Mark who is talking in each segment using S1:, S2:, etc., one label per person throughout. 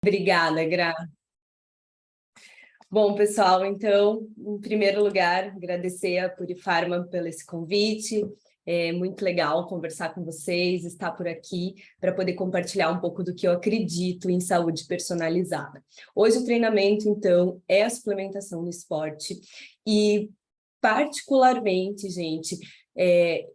S1: Obrigada, Gra. Bom, pessoal, então, em primeiro lugar, agradecer a Purifarma pelo esse convite. É muito legal conversar com vocês, estar por aqui para poder compartilhar um pouco do que eu acredito em saúde personalizada. Hoje o treinamento, então, é a suplementação no esporte e, particularmente, gente,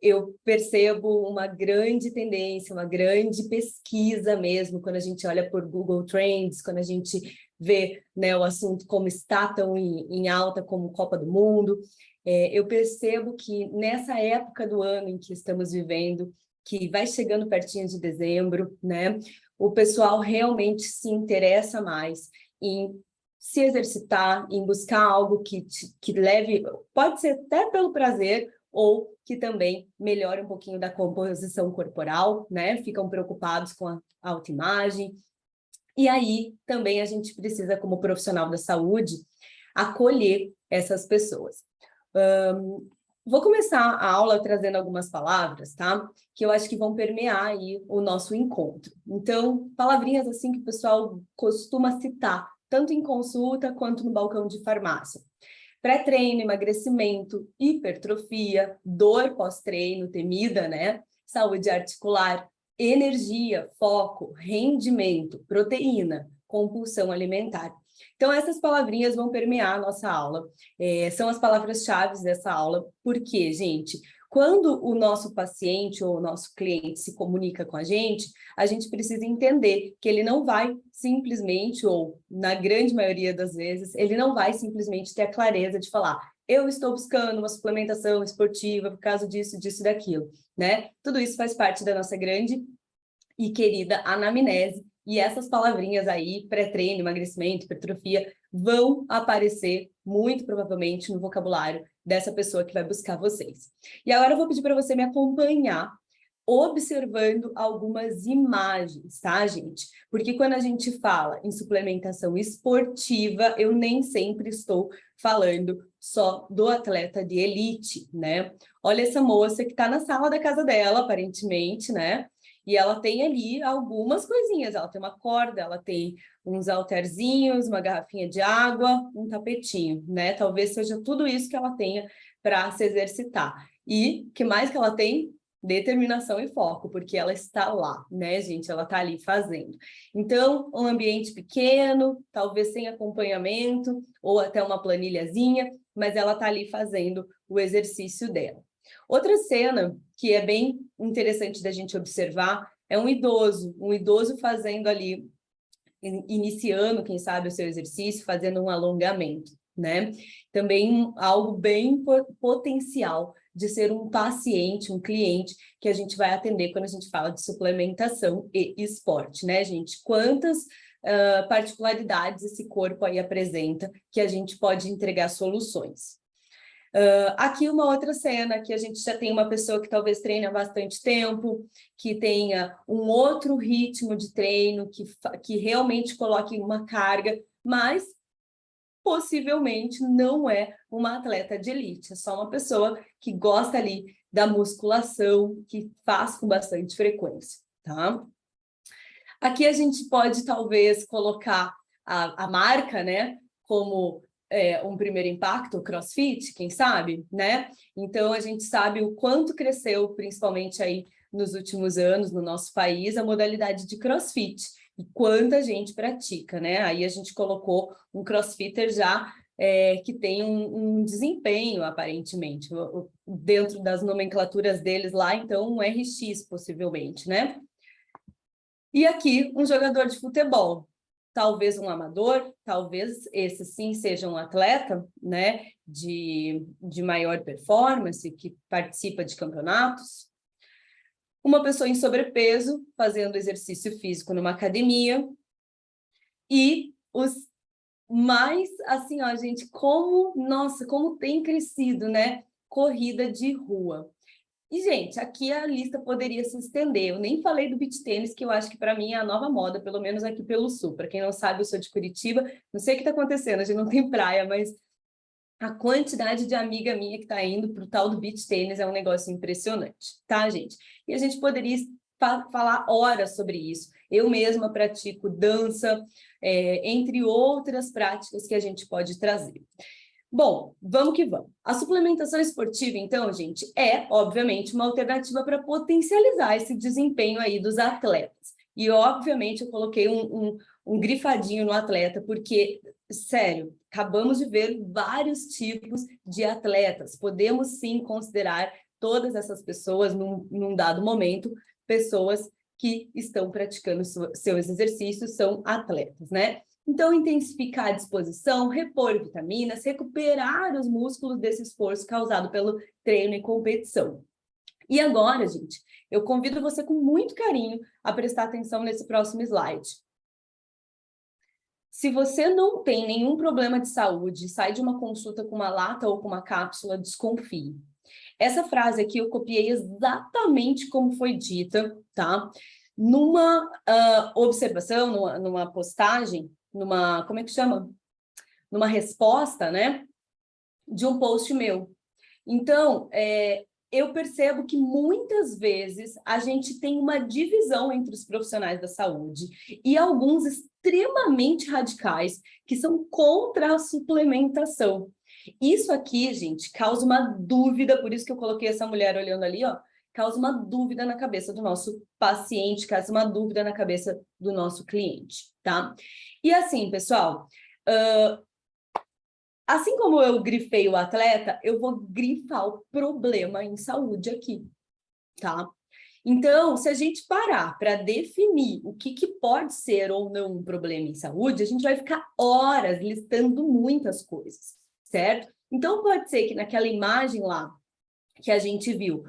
S1: eu percebo uma grande tendência, uma grande pesquisa mesmo, quando a gente olha por Google Trends, quando a gente vê, né, o assunto como está tão em alta como Copa do Mundo. Eu percebo que nessa época do ano em que estamos vivendo, que vai chegando pertinho de dezembro, né, o pessoal realmente se interessa mais em se exercitar, em buscar algo que leve, pode ser até pelo prazer, ou que também melhore um pouquinho da composição corporal, né? Ficam preocupados com a autoimagem. E aí, também a gente precisa, como profissional da saúde, acolher essas pessoas. Vou começar a aula trazendo algumas palavras, tá? Que eu acho que vão permear aí o nosso encontro. Então, palavrinhas assim que o pessoal costuma citar, tanto em consulta quanto no balcão de farmácia. Pré-treino, emagrecimento, hipertrofia, dor pós-treino temida, né? Saúde articular, energia, foco, rendimento, proteína, compulsão alimentar. Então, essas palavrinhas vão permear a nossa aula. São as palavras-chave dessa aula, porque, gente, quando o nosso paciente ou o nosso cliente se comunica com a gente precisa entender que ele não vai simplesmente, ou na grande maioria das vezes, ele não vai simplesmente ter a clareza de falar: eu estou buscando uma suplementação esportiva por causa disso, disso e daquilo, né? Tudo isso faz parte da nossa grande e querida anamnese, e essas palavrinhas aí, pré-treino, emagrecimento, hipertrofia, vão aparecer muito provavelmente no vocabulário dessa pessoa que vai buscar vocês. E agora eu vou pedir para você me acompanhar observando algumas imagens, tá, gente? Porque quando a gente fala em suplementação esportiva, eu nem sempre estou falando só do atleta de elite, né? Olha essa moça que está na sala da casa dela, aparentemente, né? E ela tem ali algumas coisinhas, ela tem uma corda, ela tem uns halterzinhos, uma garrafinha de água, um tapetinho, né? Talvez seja tudo isso que ela tenha para se exercitar. E que mais que ela tem? Determinação e foco, porque ela está lá, né, gente? Ela está ali fazendo. Então, um ambiente pequeno, talvez sem acompanhamento, ou até uma planilhazinha, mas ela está ali fazendo o exercício dela. Outra cena que é bem interessante da gente observar é um idoso fazendo ali, iniciando, quem sabe, o seu exercício, fazendo um alongamento, né? Também algo bem potencial de ser um paciente, um cliente que a gente vai atender quando a gente fala de suplementação e esporte, né, gente? Quantas particularidades esse corpo aí apresenta que a gente pode entregar soluções. Aqui uma outra cena, que a gente já tem uma pessoa que talvez treine há bastante tempo, que tenha um outro ritmo de treino, que realmente coloque uma carga, mas possivelmente não é uma atleta de elite, é só uma pessoa que gosta ali da musculação, que faz com bastante frequência, tá? Aqui a gente pode talvez colocar a marca, né, como um primeiro impacto, o CrossFit, quem sabe, né? Então a gente sabe o quanto cresceu, principalmente aí nos últimos anos no nosso país, a modalidade de CrossFit e quanta gente pratica, né? Aí a gente colocou um CrossFitter já que tem um desempenho, aparentemente, dentro das nomenclaturas deles lá, então um RX, possivelmente, né? E aqui, um jogador de futebol, talvez um amador, talvez esse sim seja um atleta, né, de maior performance, que participa de campeonatos. Uma pessoa em sobrepeso, fazendo exercício físico numa academia. E os mais, assim, ó, gente, nossa, como tem crescido, né, corrida de rua. E, gente, aqui a lista poderia se estender. Eu nem falei do beach tênis, que eu acho que para mim é a nova moda, pelo menos aqui pelo Sul. Para quem não sabe, eu sou de Curitiba. Não sei o que está acontecendo, a gente não tem praia, mas a quantidade de amiga minha que está indo para o tal do beach tênis é um negócio impressionante, tá, gente? E a gente poderia falar horas sobre isso. Eu mesma pratico dança, entre outras práticas que a gente pode trazer. Bom, vamos que vamos. A suplementação esportiva, então, gente, é, obviamente, uma alternativa para potencializar esse desempenho aí dos atletas. E, obviamente, eu coloquei um grifadinho no atleta, porque, sério, acabamos de ver vários tipos de atletas. Podemos, sim, considerar todas essas pessoas, num dado momento, pessoas que estão praticando seus exercícios, são atletas, né? Então, intensificar a disposição, repor vitaminas, recuperar os músculos desse esforço causado pelo treino e competição. E agora, gente, eu convido você com muito carinho a prestar atenção nesse próximo slide. Se você não tem nenhum problema de saúde, sai de uma consulta com uma lata ou com uma cápsula, desconfie. Essa frase aqui eu copiei exatamente como foi dita, tá? Numa observação, numa postagem, como é que chama? Numa resposta, né? De um post meu. Então, eu percebo que muitas vezes a gente tem uma divisão entre os profissionais da saúde e alguns extremamente radicais que são contra a suplementação. Isso aqui, gente, causa uma dúvida, por isso que eu coloquei essa mulher olhando ali, ó, causa uma dúvida na cabeça do nosso paciente, causa uma dúvida na cabeça do nosso cliente, tá? E assim, pessoal, assim como eu grifei o atleta, eu vou grifar o problema em saúde aqui, tá? Então, se a gente parar para definir o que pode ser ou não um problema em saúde, a gente vai ficar horas listando muitas coisas, certo? Então, pode ser que naquela imagem lá que a gente viu,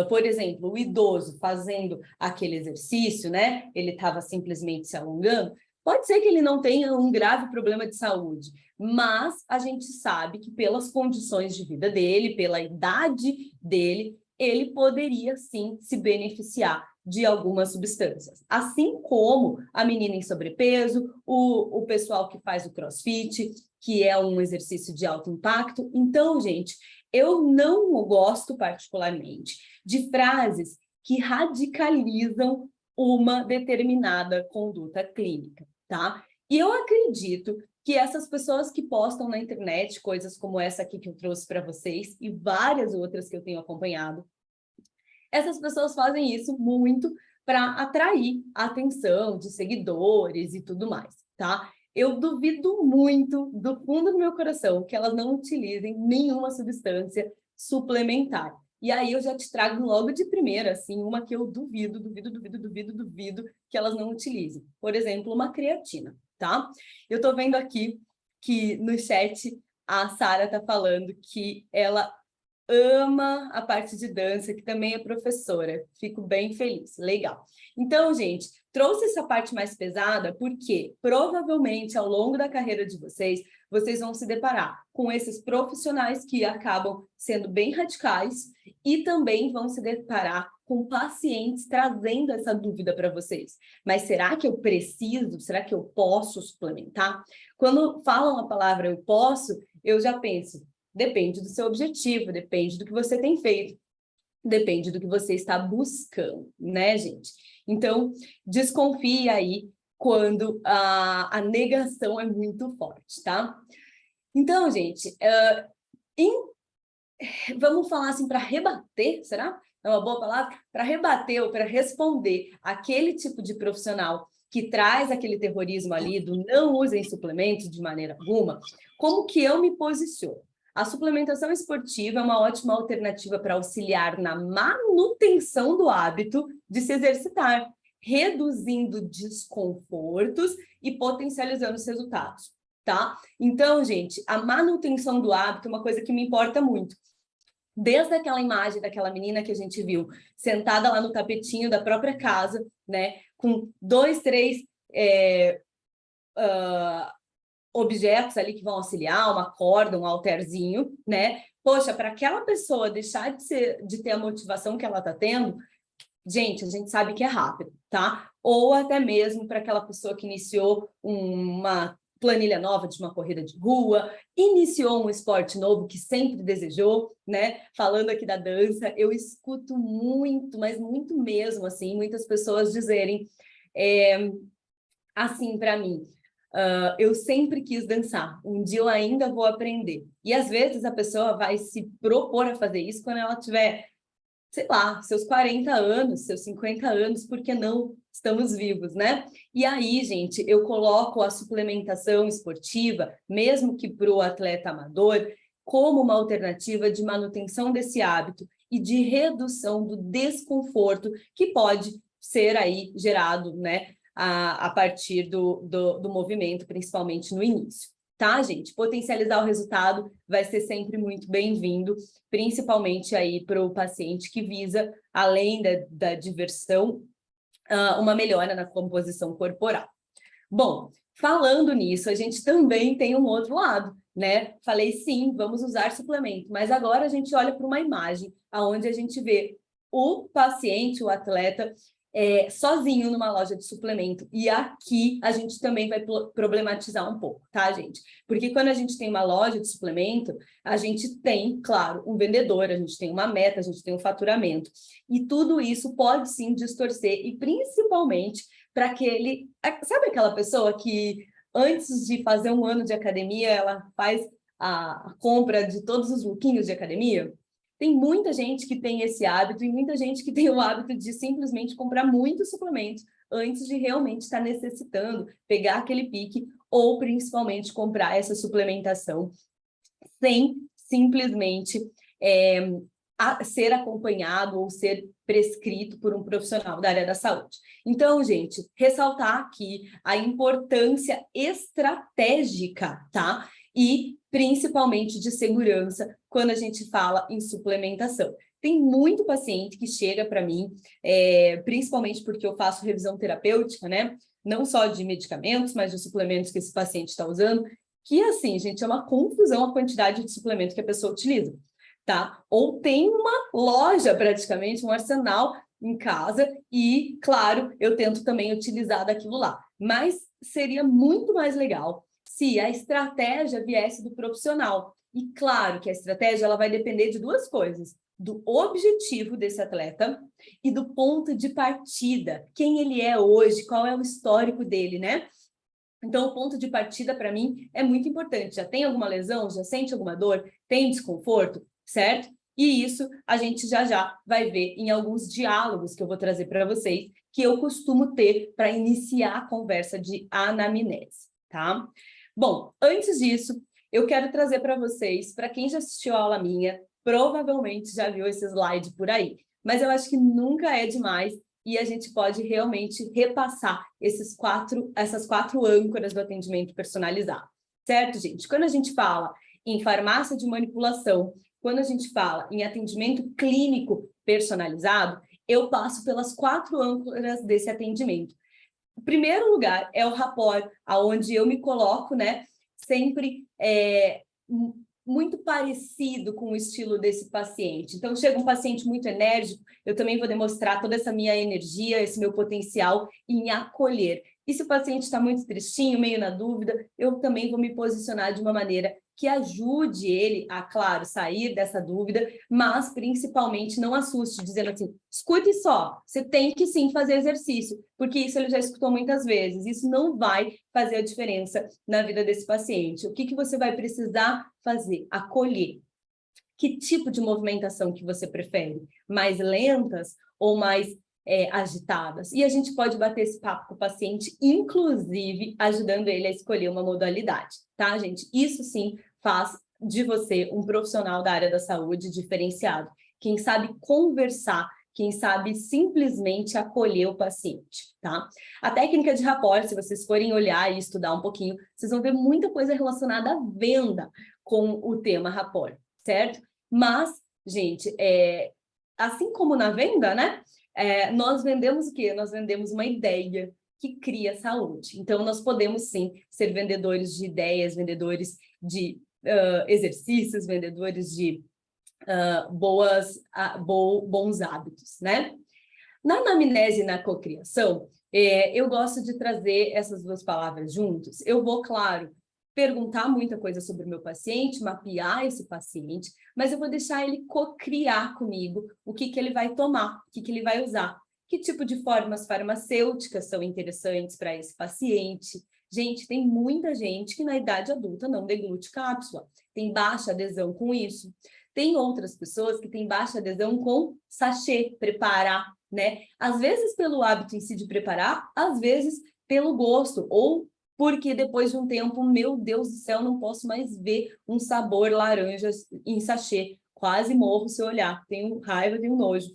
S1: por exemplo, o idoso fazendo aquele exercício, né? Ele estava simplesmente se alongando. Pode ser que ele não tenha um grave problema de saúde, mas a gente sabe que pelas condições de vida dele, pela idade dele, ele poderia sim se beneficiar de algumas substâncias. Assim como a menina em sobrepeso, o pessoal que faz o CrossFit, que é um exercício de alto impacto. Então, gente, eu não gosto particularmente de frases que radicalizam uma determinada conduta clínica, tá? E eu acredito que essas pessoas que postam na internet coisas como essa aqui que eu trouxe para vocês e várias outras que eu tenho acompanhado, essas pessoas fazem isso muito para atrair a atenção de seguidores e tudo mais, tá? Eu duvido muito, do fundo do meu coração, que elas não utilizem nenhuma substância suplementar. E aí eu já te trago logo de primeira, assim, uma que eu duvido que elas não utilizem. Por exemplo, uma creatina, tá? Eu tô vendo aqui que no chat a Sara tá falando que ela ama a parte de dança, que também é professora. Fico bem feliz. Legal. Então, gente, trouxe essa parte mais pesada porque provavelmente ao longo da carreira de vocês, vocês vão se deparar com esses profissionais que acabam sendo bem radicais e também vão se deparar com pacientes trazendo essa dúvida para vocês. Mas será que eu preciso? Será que eu posso suplementar? Quando falam a palavra eu posso, eu já penso, depende do seu objetivo, depende do que você tem feito, depende do que você está buscando, né, gente? Então, desconfie aí quando a negação é muito forte, tá? Então, gente, vamos falar assim para rebater, será? É uma boa palavra? Para rebater ou para responder aquele tipo de profissional que traz aquele terrorismo ali do não usem suplementos de maneira alguma, como que eu me posiciono? A suplementação esportiva é uma ótima alternativa para auxiliar na manutenção do hábito de se exercitar, reduzindo desconfortos e potencializando os resultados, tá? Então, gente, a manutenção do hábito é uma coisa que me importa muito. Desde aquela imagem daquela menina que a gente viu, sentada lá no tapetinho da própria casa, né, com 2, 3 objetos ali que vão auxiliar, uma corda, um halterzinho, né? Poxa, para aquela pessoa deixar de ter a motivação que ela está tendo, gente, a gente sabe que é rápido, tá? Ou até mesmo para aquela pessoa que iniciou uma planilha nova de uma corrida de rua, iniciou um esporte novo que sempre desejou, né? Falando aqui da dança, eu escuto muito, mas muito mesmo, assim, muitas pessoas dizerem Assim, para mim, eu sempre quis dançar. Um dia eu ainda vou aprender. E às vezes a pessoa vai se propor a fazer isso quando ela tiver, sei lá, seus 40 anos, seus 50 anos, porque não estamos vivos, né? E aí, gente, eu coloco a suplementação esportiva, mesmo que para o atleta amador, como uma alternativa de manutenção desse hábito e de redução do desconforto que pode ser aí gerado, né, a partir do movimento, principalmente no início. Tá, gente? Potencializar o resultado vai ser sempre muito bem-vindo, principalmente aí para o paciente que visa, além da diversão, uma melhora na composição corporal. Bom, falando nisso, a gente também tem um outro lado, né? Falei, sim, vamos usar suplemento, mas agora a gente olha para uma imagem onde a gente vê o paciente, o atleta, sozinho numa loja de suplemento. E aqui a gente também vai problematizar um pouco, tá, gente? Porque quando a gente tem uma loja de suplemento, a gente tem, claro, um vendedor, a gente tem uma meta, a gente tem um faturamento. E tudo isso pode sim distorcer, e principalmente para aquele... Sabe aquela pessoa que antes de fazer um ano de academia, ela faz a compra de todos os lookinhos de academia? Tem muita gente que tem esse hábito e muita gente que tem o hábito de simplesmente comprar muitos suplementos antes de realmente estar necessitando pegar aquele pique ou principalmente comprar essa suplementação sem simplesmente ser acompanhado ou ser prescrito por um profissional da área da saúde. Então, gente, ressaltar aqui a importância estratégica, tá? E principalmente de segurança quando a gente fala em suplementação. Tem muito paciente que chega para mim, principalmente porque eu faço revisão terapêutica, né? Não só de medicamentos, mas de suplementos que esse paciente está usando, que assim, gente, é uma confusão a quantidade de suplemento que a pessoa utiliza, tá? Ou tem uma loja, praticamente, um arsenal em casa e, claro, eu tento também utilizar daquilo lá. Mas seria muito mais legal se a estratégia viesse do profissional. E claro que a estratégia ela vai depender de duas coisas: do objetivo desse atleta e do ponto de partida, quem ele é hoje, qual é o histórico dele, né? Então, o ponto de partida, para mim, é muito importante. Já tem alguma lesão? Já sente alguma dor? Tem desconforto? Certo? E isso a gente já vai ver em alguns diálogos que eu vou trazer para vocês, que eu costumo ter para iniciar a conversa de anamnese, tá? Bom, antes disso, eu quero trazer para vocês, para quem já assistiu a aula minha, provavelmente já viu esse slide por aí, mas eu acho que nunca é demais e a gente pode realmente repassar essas quatro âncoras do atendimento personalizado. Certo, gente? Quando a gente fala em farmácia de manipulação, quando a gente fala em atendimento clínico personalizado, eu passo pelas 4 âncoras desse atendimento. O primeiro lugar é o rapport, aonde eu me coloco, né, sempre muito parecido com o estilo desse paciente. Então, chega um paciente muito enérgico, eu também vou demonstrar toda essa minha energia, esse meu potencial em acolher. E se o paciente está muito tristinho, meio na dúvida, eu também vou me posicionar de uma maneira que ajude ele a, claro, sair dessa dúvida, mas principalmente não assuste, dizendo assim, escute só, você tem que sim fazer exercício, porque isso ele já escutou muitas vezes, isso não vai fazer a diferença na vida desse paciente. O que você vai precisar fazer? Acolher. Que tipo de movimentação que você prefere? Mais lentas ou mais agitadas? E a gente pode bater esse papo com o paciente, inclusive ajudando ele a escolher uma modalidade, tá, gente? Isso sim faz de você um profissional da área da saúde diferenciado. Quem sabe conversar, quem sabe simplesmente acolher o paciente, tá? A técnica de rapport, se vocês forem olhar e estudar um pouquinho, vocês vão ver muita coisa relacionada à venda com o tema rapport, certo? Mas, gente, assim como na venda, né? Nós vendemos o quê? Nós vendemos uma ideia que cria saúde. Então, nós podemos, sim, ser vendedores de ideias, vendedores de exercícios, vendedores de bons hábitos, né? Na anamnese e na cocriação, eu gosto de trazer essas duas palavras juntos. Eu vou, claro, perguntar muita coisa sobre o meu paciente, mapear esse paciente, mas eu vou deixar ele cocriar comigo o que ele vai tomar, o que ele vai usar. Que tipo de formas farmacêuticas são interessantes para esse paciente? Gente, tem muita gente que na idade adulta não deglute cápsula, tem baixa adesão com isso. Tem outras pessoas que têm baixa adesão com sachê, preparar, né? Às vezes pelo hábito em si de preparar, às vezes pelo gosto, ou porque depois de um tempo, meu Deus do céu, não posso mais ver um sabor laranja em sachê. Quase morro se eu olhar, tenho raiva, tenho nojo.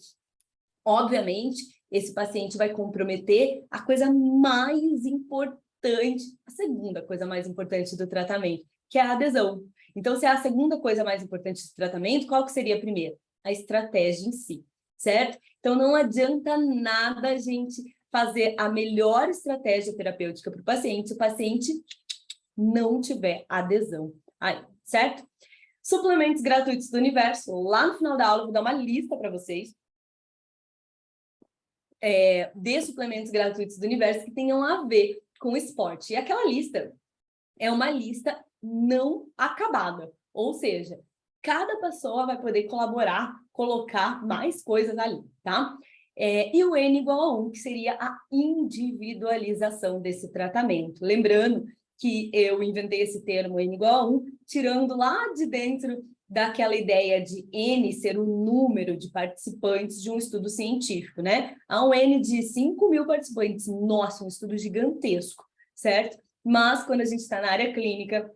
S1: Obviamente, esse paciente vai comprometer a coisa mais importante, a segunda coisa mais importante do tratamento, que é a adesão. Então, se é a segunda coisa mais importante do tratamento, qual que seria a primeira? A estratégia em si, certo? Então, não adianta nada a gente fazer a melhor estratégia terapêutica para o paciente se o paciente não tiver adesão aí, certo? Suplementos gratuitos do universo. Lá no final da aula, eu vou dar uma lista para vocês de suplementos gratuitos do universo que tenham a ver com esporte. E aquela lista é uma lista não acabada. Ou seja, cada pessoa vai poder colaborar, colocar mais coisas ali, tá? E o N igual a 1, que seria a individualização desse tratamento. Lembrando que eu inventei esse termo N igual a 1, tirando lá de dentro daquela ideia de N ser o número de participantes de um estudo científico, né? Há um N de 5.000 participantes, nossa, um estudo gigantesco, certo? Mas quando a gente está na área clínica,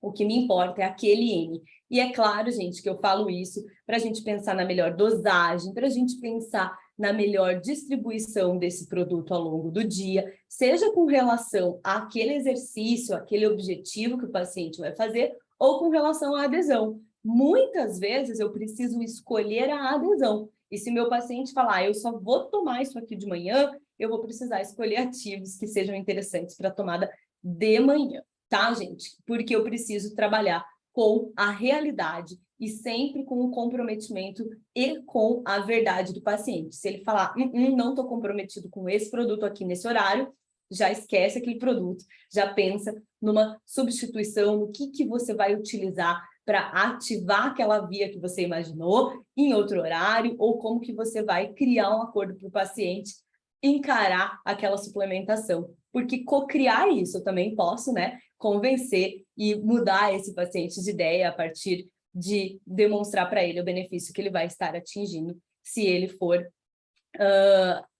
S1: o que me importa é aquele N. E é claro, gente, que eu falo isso para a gente pensar na melhor dosagem, para a gente pensar na melhor distribuição desse produto ao longo do dia, seja com relação àquele exercício, aquele objetivo que o paciente vai fazer, ou com relação à adesão. Muitas vezes eu preciso escolher a adesão. E se meu paciente falar, eu só vou tomar isso aqui de manhã, eu vou precisar escolher ativos que sejam interessantes para tomada de manhã, tá, gente? Porque eu preciso trabalhar com a realidade e sempre com o comprometimento e com a verdade do paciente. Se ele falar, não estou comprometido com esse produto aqui nesse horário, já esquece aquele produto, já pensa numa substituição, no que você vai utilizar para ativar aquela via que você imaginou em outro horário, ou como que você vai criar um acordo para o paciente encarar aquela suplementação. Porque co-criar isso eu também posso, né, convencer e mudar esse paciente de ideia a partir de demonstrar para ele o benefício que ele vai estar atingindo se ele for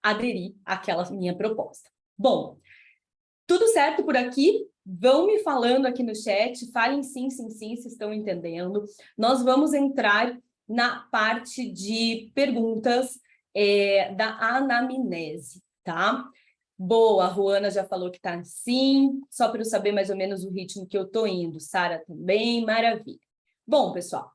S1: aderir àquela minha proposta. Bom, tudo certo por aqui? Vão me falando aqui no chat, falem sim, sim, sim, se estão entendendo. Nós vamos entrar na parte de perguntas da anamnese, tá? Boa, a Ruana já falou que tá sim, só para eu saber mais ou menos o ritmo que eu tô indo. Sara também, maravilha. Bom, pessoal,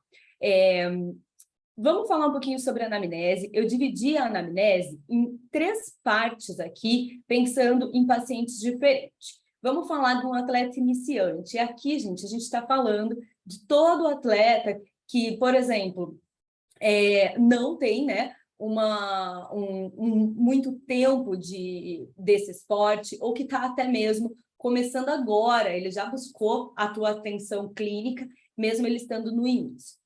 S1: vamos falar um pouquinho sobre a anamnese. Eu dividi a anamnese em 3 partes aqui, pensando em pacientes diferentes. Vamos falar de um atleta iniciante. E aqui, gente, a gente está falando de todo atleta que, por exemplo, não tem, né, muito tempo desse esporte, ou que está até mesmo começando agora, ele já buscou a tua atenção clínica, mesmo ele estando no início.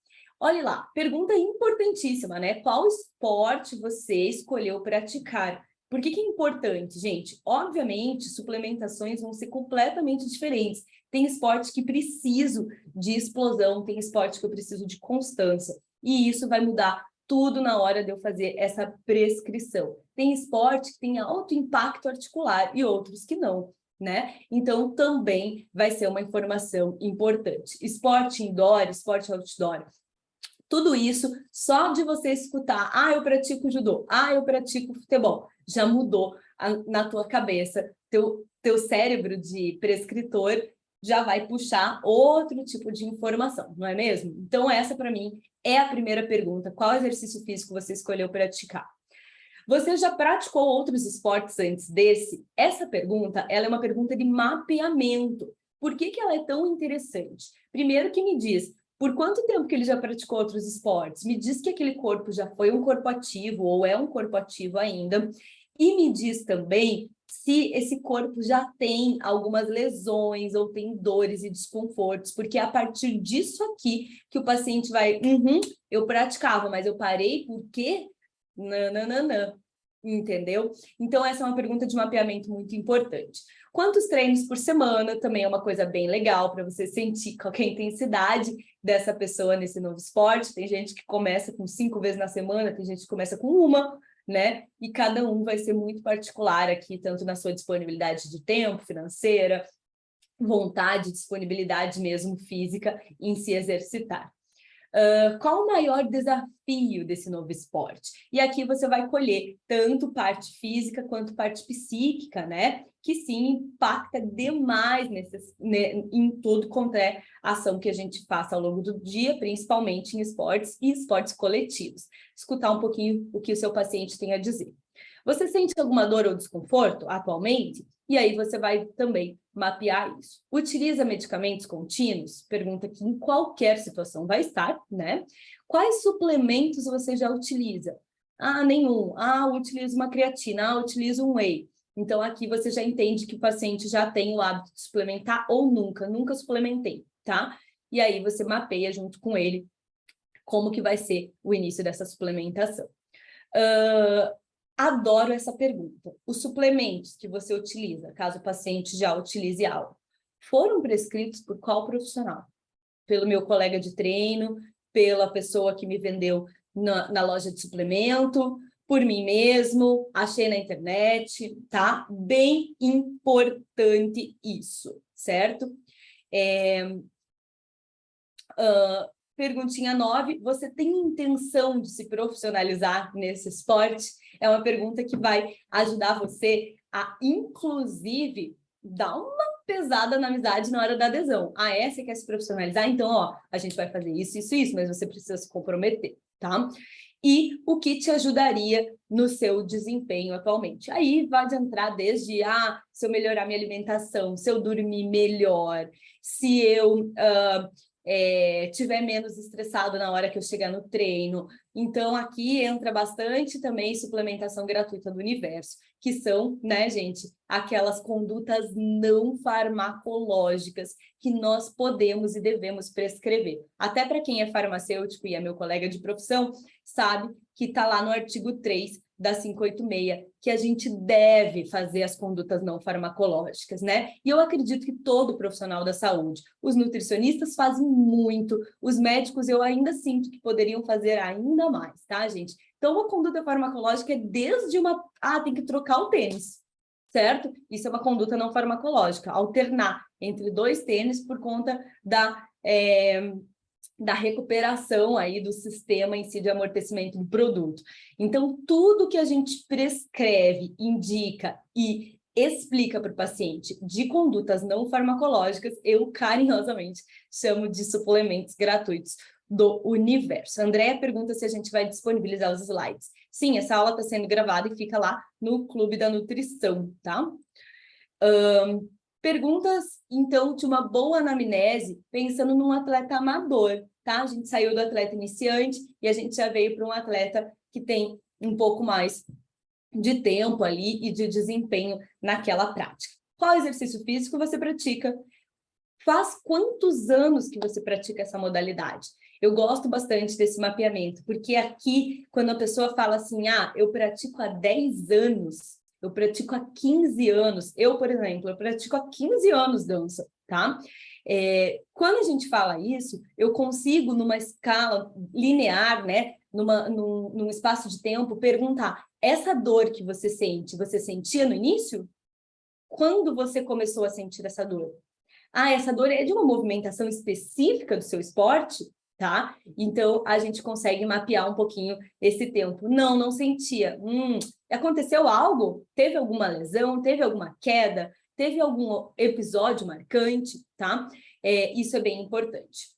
S1: Olha lá, pergunta importantíssima, né? Qual esporte você escolheu praticar? Por que é importante, gente? Obviamente, suplementações vão ser completamente diferentes. Tem esporte que preciso de explosão, tem esporte que eu preciso de constância. E isso vai mudar tudo na hora de eu fazer essa prescrição. Tem esporte que tem alto impacto articular e outros que não, né? Então, também vai ser uma informação importante. Esporte indoor, esporte outdoor, tudo isso, só de você escutar, eu pratico judô, eu pratico futebol, já mudou na tua cabeça, teu cérebro de prescritor já vai puxar outro tipo de informação, não é mesmo? Então, essa para mim é a primeira pergunta, qual exercício físico você escolheu praticar? Você já praticou outros esportes antes desse? Essa pergunta, ela é uma pergunta de mapeamento. Por que ela é tão interessante? Primeiro que me diz, por quanto tempo que ele já praticou outros esportes? Me diz que aquele corpo já foi um corpo ativo ou é um corpo ativo ainda. E me diz também se esse corpo já tem algumas lesões ou tem dores e desconfortos, porque é a partir disso aqui que o paciente vai, eu praticava, mas eu parei por quê? Não. entendeu? Então, essa é uma pergunta de mapeamento muito importante. Quantos treinos por semana também é uma coisa bem legal para você sentir qual é a intensidade dessa pessoa nesse novo esporte. Tem gente que começa com 5 vezes na semana, tem gente que começa com uma, né? E cada um vai ser muito particular aqui, tanto na sua disponibilidade de tempo, financeira, vontade, disponibilidade mesmo física em se exercitar. Qual o maior desafio desse novo esporte? E aqui você vai colher tanto parte física quanto parte psíquica, né? Que sim, impacta demais em tudo quanto é ação que a gente faça ao longo do dia, principalmente em esportes e esportes coletivos. Escutar um pouquinho o que o seu paciente tem a dizer. Você sente alguma dor ou desconforto atualmente? E aí você vai também mapear isso. Utiliza medicamentos contínuos? Pergunta que em qualquer situação vai estar, né? Quais suplementos você já utiliza? Ah, nenhum. Ah, utilizo uma creatina. Ah, utilizo um whey. Então, aqui você já entende que o paciente já tem o hábito de suplementar ou nunca suplementei, tá? E aí você mapeia junto com ele como que vai ser o início dessa suplementação. Adoro essa pergunta. Os suplementos que você utiliza, caso o paciente já utilize algo, foram prescritos por qual profissional? Pelo meu colega de treino, pela pessoa que me vendeu na loja de suplemento, por mim mesmo, achei na internet, tá? Bem importante isso, certo? Perguntinha 9, você tem intenção de se profissionalizar nesse esporte? É uma pergunta que vai ajudar você a, inclusive, dar uma pesada na amizade na hora da adesão. Ah, você quer se profissionalizar? Então, ó, a gente vai fazer isso, mas você precisa se comprometer, tá? E o que te ajudaria no seu desempenho atualmente. Aí vai entrar desde, se eu melhorar minha alimentação, se eu dormir melhor, se eu tiver menos estressado na hora que eu chegar no treino. Então, aqui entra bastante também suplementação gratuita do universo, que são, né, gente, aquelas condutas não farmacológicas que nós podemos e devemos prescrever. Até para quem é farmacêutico e é meu colega de profissão, sabe que está lá no artigo 3 da 586, que a gente deve fazer as condutas não farmacológicas, né? E eu acredito que todo profissional da saúde, os nutricionistas fazem muito, os médicos eu ainda sinto que poderiam fazer ainda mais, tá, gente? Então, uma conduta farmacológica é desde tem que trocar o tênis, certo? Isso é uma conduta não farmacológica, alternar entre 2 tênis por conta da recuperação aí do sistema em si de amortecimento do produto. Então, tudo que a gente prescreve, indica e explica para o paciente de condutas não farmacológicas, eu carinhosamente chamo de suplementos gratuitos do universo. A Andréia pergunta se a gente vai disponibilizar os slides. Sim, essa aula está sendo gravada e fica lá no Clube da Nutrição, tá? Perguntas, então, de uma boa anamnese, pensando num atleta amador, tá? A gente saiu do atleta iniciante e a gente já veio para um atleta que tem um pouco mais de tempo ali e de desempenho naquela prática. Qual exercício físico você pratica? Faz quantos anos que você pratica essa modalidade? Eu gosto bastante desse mapeamento, porque aqui, quando a pessoa fala assim, eu pratico há 10 anos, eu pratico há 15 anos. Eu, por exemplo, eu pratico há 15 anos dança, tá? Quando a gente fala isso, eu consigo, numa escala linear, né? Num espaço de tempo, perguntar, essa dor que você sente, você sentia no início? Quando você começou a sentir essa dor? Essa dor é de uma movimentação específica do seu esporte? Tá? Então, a gente consegue mapear um pouquinho esse tempo. Não sentia. Aconteceu algo? Teve alguma lesão? Teve alguma queda? Teve algum episódio marcante? Tá? Isso é bem importante.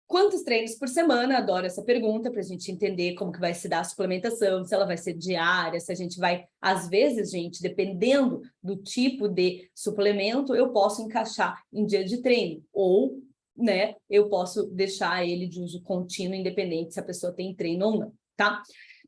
S1: Quantos treinos por semana? Adoro essa pergunta para a gente entender como que vai se dar a suplementação, se ela vai ser diária, se a gente vai... Às vezes, gente, dependendo do tipo de suplemento, eu posso encaixar em dia de treino, ou, né, eu posso deixar ele de uso contínuo, independente se a pessoa tem treino ou não, tá?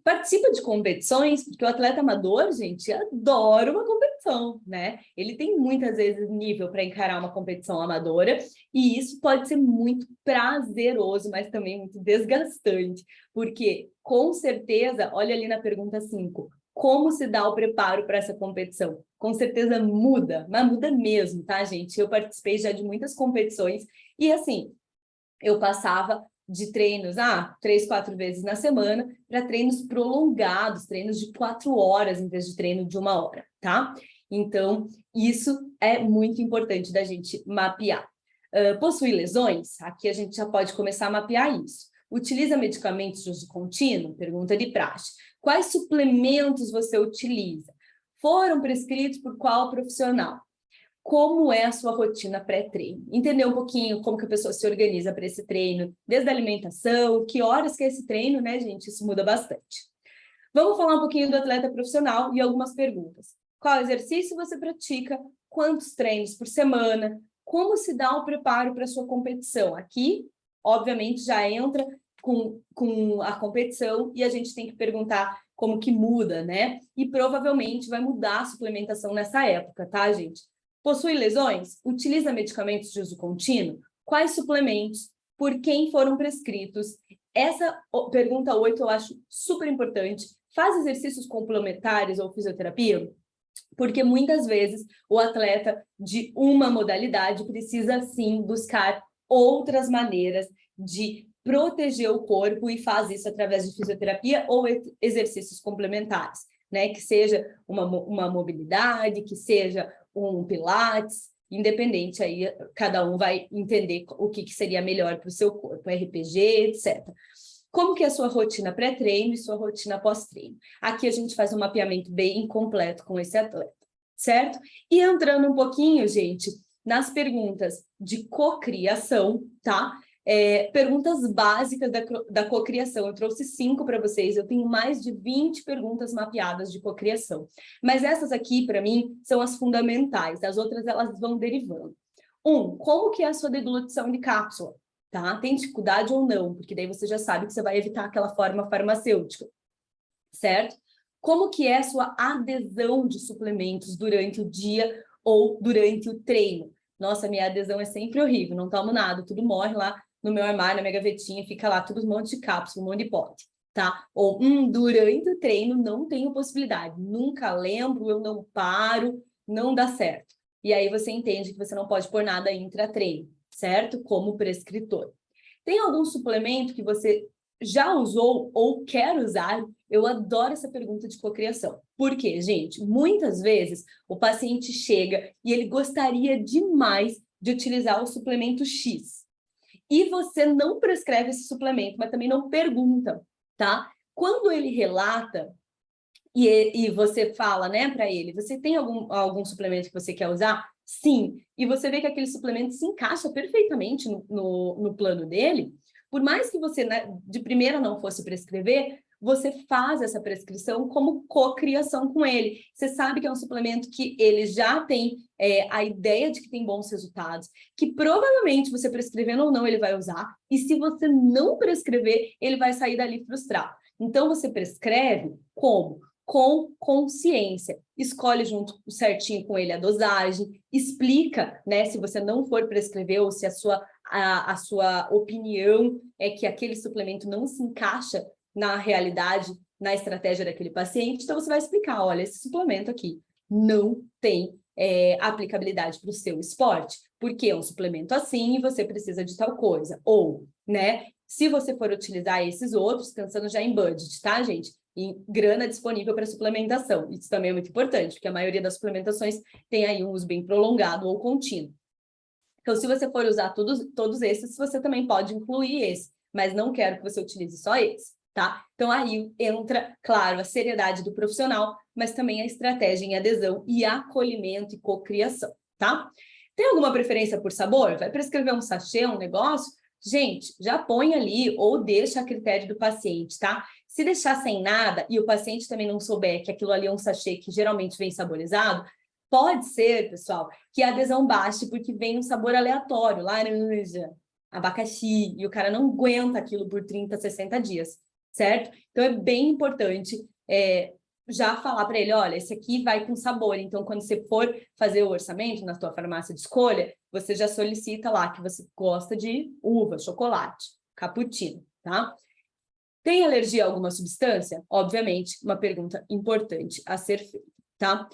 S1: Participa de competições, porque o atleta amador, gente, adora uma competição, né? Ele tem muitas vezes nível para encarar uma competição amadora, e isso pode ser muito prazeroso, mas também muito desgastante, porque, com certeza, olha ali na pergunta 5, como se dá o preparo para essa competição? Com certeza muda, mas muda mesmo, tá, gente? Eu participei já de muitas competições, e assim, eu passava de treinos, 3, 4 vezes na semana, para treinos prolongados, treinos de 4 horas, em vez de treino de 1 hora, tá? Então, isso é muito importante da gente mapear. Possui lesões? Aqui a gente já pode começar a mapear isso. Utiliza medicamentos de uso contínuo? Pergunta de praxe. Quais suplementos você utiliza? Foram prescritos por qual profissional? Como é a sua rotina pré-treino? Entender um pouquinho como que a pessoa se organiza para esse treino, desde a alimentação, que horas que é esse treino, né, gente? Isso muda bastante. Vamos falar um pouquinho do atleta profissional e algumas perguntas. Qual exercício você pratica? Quantos treinos por semana? Como se dá o preparo para a sua competição? Aqui, obviamente, já entra com a competição e a gente tem que perguntar como que muda, né? E provavelmente vai mudar a suplementação nessa época, tá, gente? Possui lesões? Utiliza medicamentos de uso contínuo? Quais suplementos? Por quem foram prescritos? Essa pergunta 8 eu acho super importante. Faz exercícios complementares ou fisioterapia? Porque muitas vezes o atleta de uma modalidade precisa sim buscar outras maneiras de proteger o corpo e faz isso através de fisioterapia ou exercícios complementares, né? Que seja uma mobilidade, que seja um pilates, independente, aí cada um vai entender o que seria melhor para o seu corpo, RPG, etc. Como que é a sua rotina pré-treino e sua rotina pós-treino? Aqui a gente faz um mapeamento bem completo com esse atleta, certo? E entrando um pouquinho, gente, nas perguntas de cocriação, tá? Perguntas básicas da cocriação. Eu trouxe 5 para vocês, eu tenho mais de 20 perguntas mapeadas de cocriação. Mas essas aqui, para mim, são as fundamentais, as outras elas vão derivando. Como que é a sua deglutição de cápsula? Tá? Tem dificuldade ou não? Porque daí você já sabe que você vai evitar aquela forma farmacêutica, certo? Como que é a sua adesão de suplementos durante o dia ou durante o treino? Nossa, minha adesão é sempre horrível, não tomo nada, tudo morre lá no meu armário, na minha gavetinha, fica lá tudo um monte de cápsula, um monte de pote, tá? Ou, durante o treino não tenho possibilidade, nunca lembro, eu não paro, não dá certo. E aí você entende que você não pode pôr nada intra-treino, certo? Como prescritor. Tem algum suplemento que você já usou ou quer usar? Eu adoro essa pergunta de cocriação. Por quê, gente? Muitas vezes o paciente chega e ele gostaria demais de utilizar o suplemento X. E você não prescreve esse suplemento, mas também não pergunta, tá? Quando ele relata e você fala, né, para ele, você tem algum suplemento que você quer usar? Sim. E você vê que aquele suplemento se encaixa perfeitamente no plano dele, por mais que você, né, de primeira não fosse prescrever, você faz essa prescrição como cocriação com ele. Você sabe que é um suplemento que ele já tem a ideia de que tem bons resultados, que provavelmente você prescrevendo ou não ele vai usar, e se você não prescrever, ele vai sair dali frustrado. Então, você prescreve como? Com consciência. Escolhe junto certinho com ele a dosagem, explica, né, se você não for prescrever ou se a sua opinião é que aquele suplemento não se encaixa na realidade, na estratégia daquele paciente, então você vai explicar, olha, esse suplemento aqui não tem aplicabilidade para o seu esporte, porque é um suplemento assim e você precisa de tal coisa. Ou, né, se você for utilizar esses outros, pensando já em budget, tá, gente? Em grana disponível para suplementação. Isso também é muito importante, porque a maioria das suplementações tem aí um uso bem prolongado ou contínuo. Então, se você for usar todos esses, você também pode incluir esse, mas não quero que você utilize só esse, tá? Então, aí entra, claro, a seriedade do profissional, mas também a estratégia em adesão e acolhimento e cocriação, tá? Tem alguma preferência por sabor? Vai prescrever um sachê, um negócio? Gente, já põe ali ou deixa a critério do paciente, tá? Se deixar sem nada e o paciente também não souber que aquilo ali é um sachê que geralmente vem saborizado, pode ser, pessoal, que a adesão baixe porque vem um sabor aleatório, laranja, abacaxi, e o cara não aguenta aquilo por 30, 60 dias, certo? Então, é bem importante já falar para ele, olha, esse aqui vai com sabor, então quando você for fazer o orçamento na sua farmácia de escolha, você já solicita lá que você gosta de uva, chocolate, cappuccino, tá? Tem alergia a alguma substância? Obviamente, uma pergunta importante a ser feita, tá?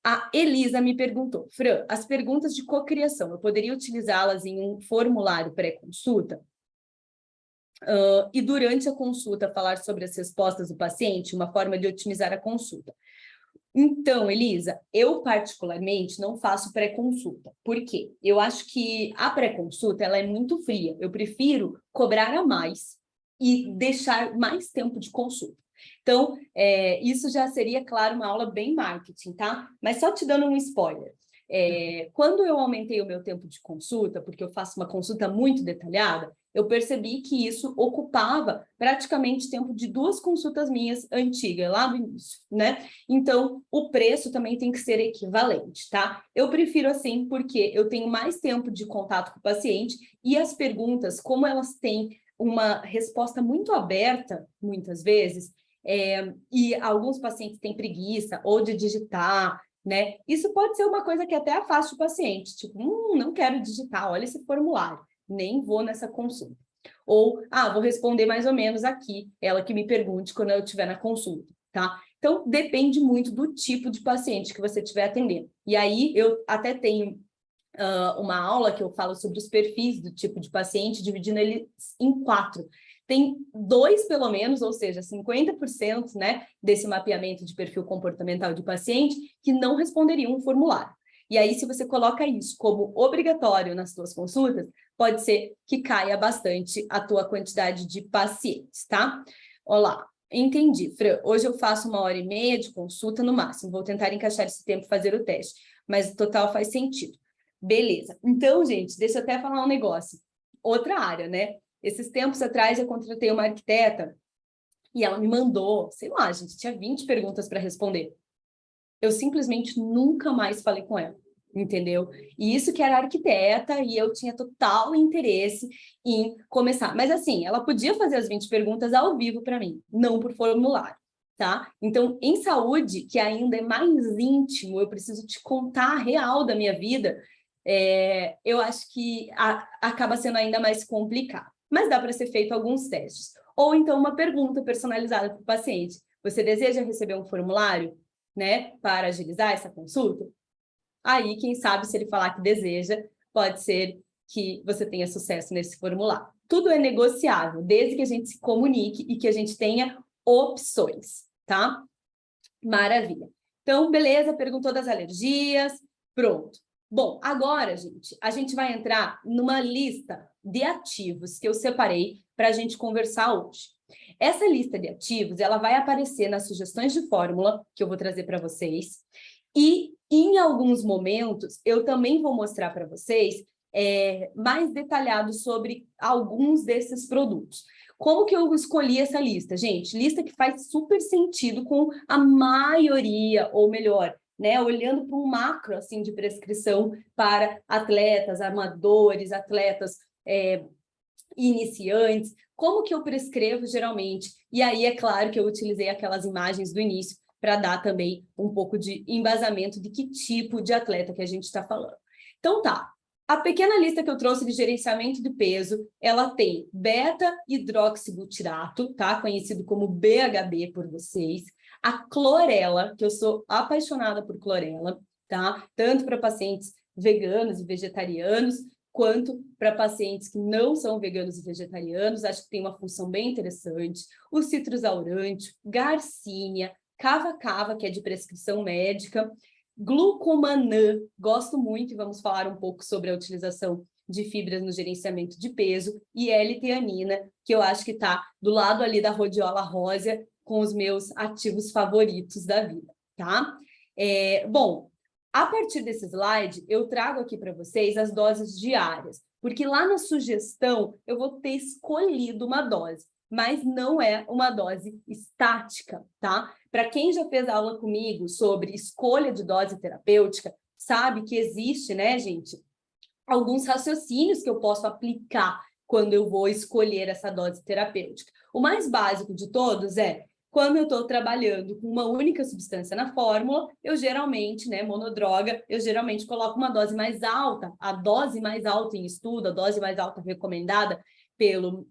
S1: A Elisa me perguntou, Fran, as perguntas de cocriação, eu poderia utilizá-las em um formulário pré-consulta? E durante a consulta falar sobre as respostas do paciente, uma forma de otimizar a consulta. Então, Elisa, eu particularmente não faço pré-consulta. Por quê? Eu acho que a pré-consulta ela é muito fria. Eu prefiro cobrar a mais e deixar mais tempo de consulta. Então, isso já seria, claro, uma aula bem marketing, tá? Mas só te dando um spoiler. Quando eu aumentei o meu tempo de consulta, porque eu faço uma consulta muito detalhada, eu percebi que isso ocupava praticamente tempo de 2 consultas minhas antigas, lá no início, né? Então, o preço também tem que ser equivalente, tá? Eu prefiro assim porque eu tenho mais tempo de contato com o paciente e as perguntas, como elas têm uma resposta muito aberta, muitas vezes, e alguns pacientes têm preguiça ou de digitar, né? Isso pode ser uma coisa que até afasta o paciente, tipo, não quero digitar, olha esse formulário, nem vou nessa consulta. Ou, vou responder mais ou menos aqui, ela que me pergunte quando eu estiver na consulta, tá? Então, depende muito do tipo de paciente que você estiver atendendo. E aí, eu até tenho uma aula que eu falo sobre os perfis do tipo de paciente, dividindo eles em 4. Tem 2, pelo menos, ou seja, 50%, né, desse mapeamento de perfil comportamental de paciente que não responderiam um formulário. E aí, se você coloca isso como obrigatório nas suas consultas, pode ser que caia bastante a tua quantidade de pacientes, tá? Olá, entendi, Fran. Hoje eu faço 1h30 de consulta no máximo. Vou tentar encaixar esse tempo e fazer o teste, mas o total faz sentido. Beleza. Então, gente, deixa eu até falar um negócio. Outra área, né? Esses tempos atrás eu contratei uma arquiteta e ela me mandou, sei lá, gente, tinha 20 perguntas para responder. Eu simplesmente nunca mais falei com ela, entendeu? E isso que era arquiteta e eu tinha total interesse em começar. Mas assim, ela podia fazer as 20 perguntas ao vivo para mim, não por formulário, tá? Então, em saúde, que ainda é mais íntimo, eu preciso te contar a real da minha vida, eu acho que acaba sendo ainda mais complicado. Mas dá para ser feito alguns testes. Ou então uma pergunta personalizada para o paciente. Você deseja receber um formulário, né, para agilizar essa consulta? Aí, quem sabe, se ele falar que deseja, pode ser que você tenha sucesso nesse formulário. Tudo é negociável, desde que a gente se comunique e que a gente tenha opções, tá? Maravilha. Então, beleza, perguntou das alergias, pronto. Bom, agora, gente, a gente vai entrar numa lista de ativos que eu separei para a gente conversar hoje. Essa lista de ativos, ela vai aparecer nas sugestões de fórmula que eu vou trazer para vocês. E, em alguns momentos, eu também vou mostrar para vocês mais detalhado sobre alguns desses produtos. Como que eu escolhi essa lista? Gente, lista que faz super sentido com a maioria, ou melhor, né, olhando para um macro assim, de prescrição para atletas, amadores, atletas iniciantes, como que eu prescrevo geralmente? E aí, é claro que eu utilizei aquelas imagens do início para dar também um pouco de embasamento de que tipo de atleta que a gente está falando. Então, tá. A pequena lista que eu trouxe de gerenciamento de peso, ela tem beta-hidroxibutirato, tá? Conhecido como BHB por vocês. A clorela, que eu sou apaixonada por clorela, tá? Tanto para pacientes veganos e vegetarianos, quanto para pacientes que não são veganos e vegetarianos, acho que tem uma função bem interessante. O citrusaurante, garcínia, cava-cava, que é de prescrição médica, glucomanã, gosto muito e vamos falar um pouco sobre a utilização de fibras no gerenciamento de peso, e L-teanina, que eu acho que está do lado ali da rhodiola rósea, com os meus ativos favoritos da vida, tá? Bom, a partir desse slide, eu trago aqui para vocês as doses diárias, porque lá na sugestão eu vou ter escolhido uma dose, mas não é uma dose estática, tá? Para quem já fez aula comigo sobre escolha de dose terapêutica, sabe que existe, né, gente, alguns raciocínios que eu posso aplicar quando eu vou escolher essa dose terapêutica. O mais básico de todos é, quando eu estou trabalhando com uma única substância na fórmula, eu geralmente, né, monodroga, eu geralmente coloco uma dose mais alta, a dose mais alta em estudo, a dose mais alta recomendada pelo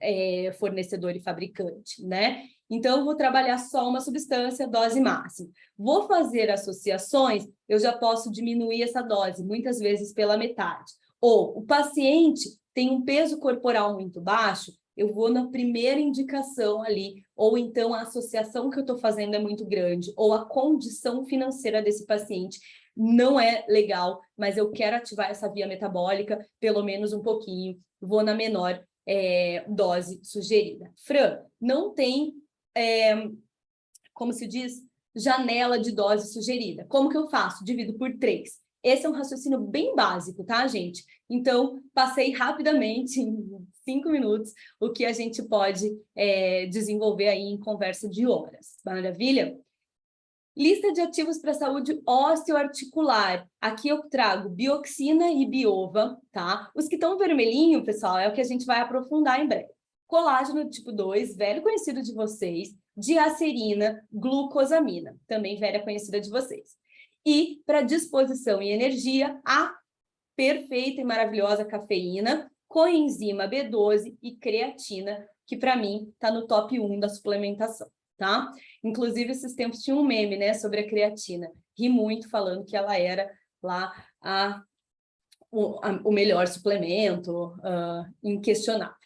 S1: fornecedor e fabricante, né? Então, eu vou trabalhar só uma substância, dose máxima. Vou fazer associações, eu já posso diminuir essa dose, muitas vezes pela metade. Ou o paciente tem um peso corporal muito baixo, eu vou na primeira indicação ali, ou então a associação que eu estou fazendo é muito grande, ou a condição financeira desse paciente não é legal, mas eu quero ativar essa via metabólica pelo menos um pouquinho, vou na menor dose sugerida. Fran, não tem, como se diz, janela de dose sugerida. Como que eu faço? Divido por 3. Esse é um raciocínio bem básico, tá, gente? Então, passei rapidamente, em 5 minutos, o que a gente pode desenvolver aí em conversa de horas. Maravilha? Lista de ativos para a saúde osteoarticular. Aqui eu trago bioxina e biova, tá? Os que estão vermelhinho, pessoal, é o que a gente vai aprofundar em breve. Colágeno tipo 2, velho conhecido de vocês. Diacerina, glucosamina, também velha conhecida de vocês. E, para disposição e energia, a perfeita e maravilhosa cafeína, coenzima B12 e creatina, que para mim está no top 1 da suplementação, tá? Inclusive, esses tempos tinha um meme, né, sobre a creatina. Ri muito falando que ela era lá o melhor suplemento, inquestionável.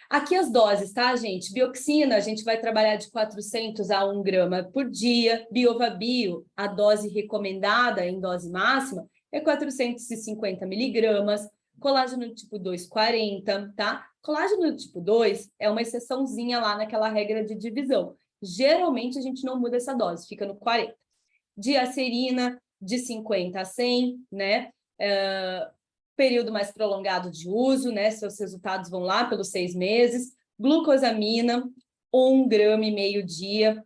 S1: Aqui as doses, tá, gente? Bioxina, a gente vai trabalhar de 400 a 1 grama por dia. Biovabio, a dose recomendada em dose máxima, é 450 miligramas. Colágeno tipo 2, 40, tá? Colágeno tipo 2 é uma exceçãozinha lá naquela regra de divisão. Geralmente, a gente não muda essa dose, fica no 40. Diacerina, de 50 a 100, né? Período mais prolongado de uso, né? Seus resultados vão lá pelos 6 meses. Glucosamina, 1,5 grama dia,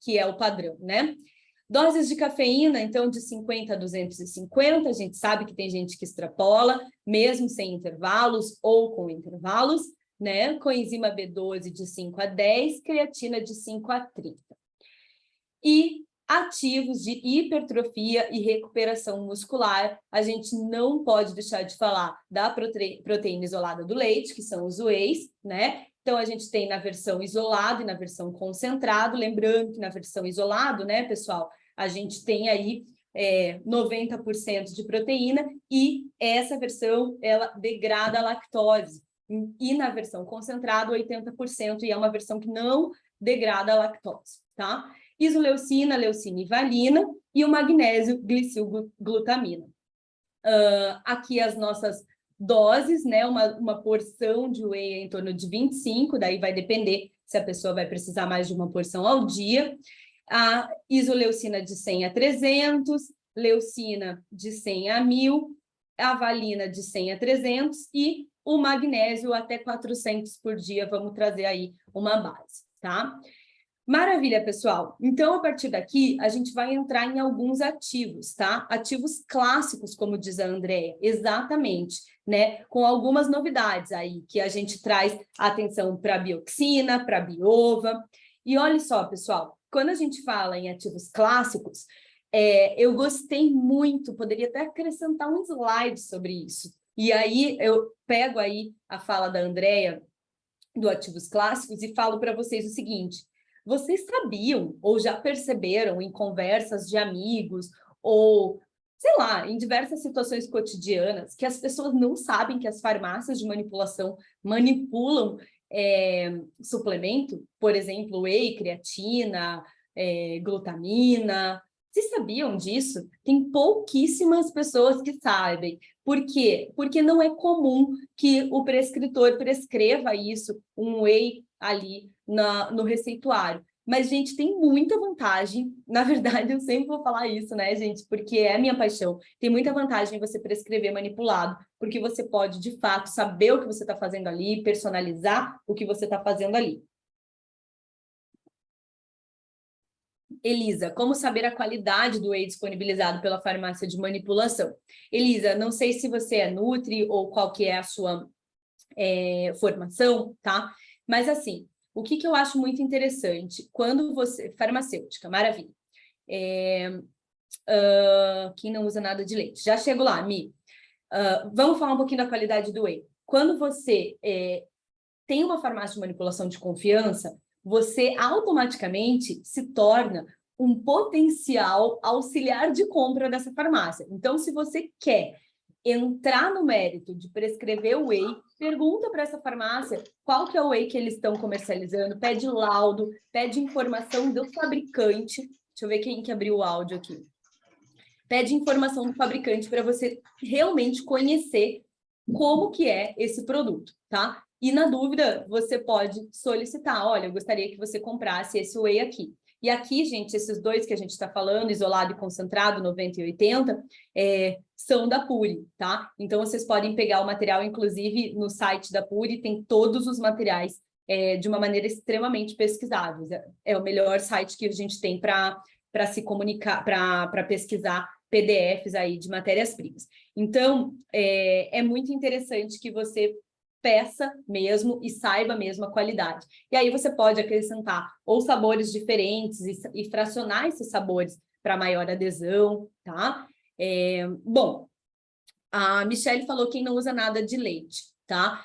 S1: que é o padrão, né? Doses de cafeína, então, de 50 a 250, a gente sabe que tem gente que extrapola, mesmo sem intervalos ou com intervalos, né? Coenzima B12 de 5 a 10, creatina de 5 a 30. E ativos de hipertrofia e recuperação muscular, a gente não pode deixar de falar da proteína isolada do leite, que são os wheys, né? Então, a gente tem na versão isolado e na versão concentrado, lembrando que na versão isolado, né, pessoal, a gente tem aí 90% de proteína e essa versão, ela degrada a lactose. E na versão concentrado, 80%, e é uma versão que não degrada a lactose, tá? Isoleucina, leucina e valina, e o magnésio, glicilglutamina. Aqui as nossas doses, né? Uma porção de whey em torno de 25, daí vai depender se a pessoa vai precisar mais de uma porção ao dia. A isoleucina de 100 a 300, leucina de 100 a 1000, a valina de 100 a 300 e o magnésio até 400 por dia. Vamos trazer aí uma base, tá? Maravilha, pessoal. Então, a partir daqui, a gente vai entrar em alguns ativos, tá? Ativos clássicos, como diz a Andrea, exatamente, né? Com algumas novidades aí, que a gente traz atenção para a bioxina, para a biova. E olha só, pessoal, quando a gente fala em ativos clássicos, eu gostei muito, poderia até acrescentar um slide sobre isso. E aí, eu pego aí a fala da Andrea, do ativos clássicos, e falo para vocês o seguinte: vocês sabiam ou já perceberam em conversas de amigos ou, sei lá, em diversas situações cotidianas que as pessoas não sabem que as farmácias de manipulação manipulam suplemento? Por exemplo, whey, creatina, glutamina. Vocês sabiam disso? Tem pouquíssimas pessoas que sabem. Por quê? Porque não é comum que o prescritor prescreva isso, um whey ali no receituário. Mas, gente, tem muita vantagem. Na verdade, eu sempre vou falar isso, né, gente? Porque é a minha paixão. Tem muita vantagem em você prescrever manipulado, porque você pode, de fato, saber o que você está fazendo ali, personalizar o que você está fazendo ali. Elisa, como saber a qualidade do whey disponibilizado pela farmácia de manipulação? Elisa, não sei se você é nutri ou qual que é a sua formação, tá? Mas assim, o que eu acho muito interessante, quando você... Farmacêutica, maravilha. Quem não usa nada de leite? Já chego lá, Mi. Vamos falar um pouquinho da qualidade do whey. Quando você tem uma farmácia de manipulação de confiança, você automaticamente se torna um potencial auxiliar de compra dessa farmácia. Então, se você quer entrar no mérito de prescrever o whey, pergunta para essa farmácia qual que é o whey que eles estão comercializando, pede laudo, pede informação do fabricante. Deixa eu ver quem que abriu o áudio aqui. Pede informação do fabricante para você realmente conhecer como que é esse produto, tá? E na dúvida, você pode solicitar, olha, eu gostaria que você comprasse esse whey aqui. E aqui, gente, esses dois que a gente está falando, isolado e concentrado, 90 e 80, são da Puri, tá? Então, vocês podem pegar o material, inclusive, no site da Puri, tem todos os materiais de uma maneira extremamente pesquisáveis. É o melhor site que a gente tem para se comunicar, para pesquisar PDFs aí de matérias-primas. Então, é muito interessante que você peça mesmo e saiba mesmo a qualidade. E aí você pode acrescentar ou sabores diferentes e fracionar esses sabores para maior adesão, tá? Bom, a Michelle falou quem não usa nada de leite, tá?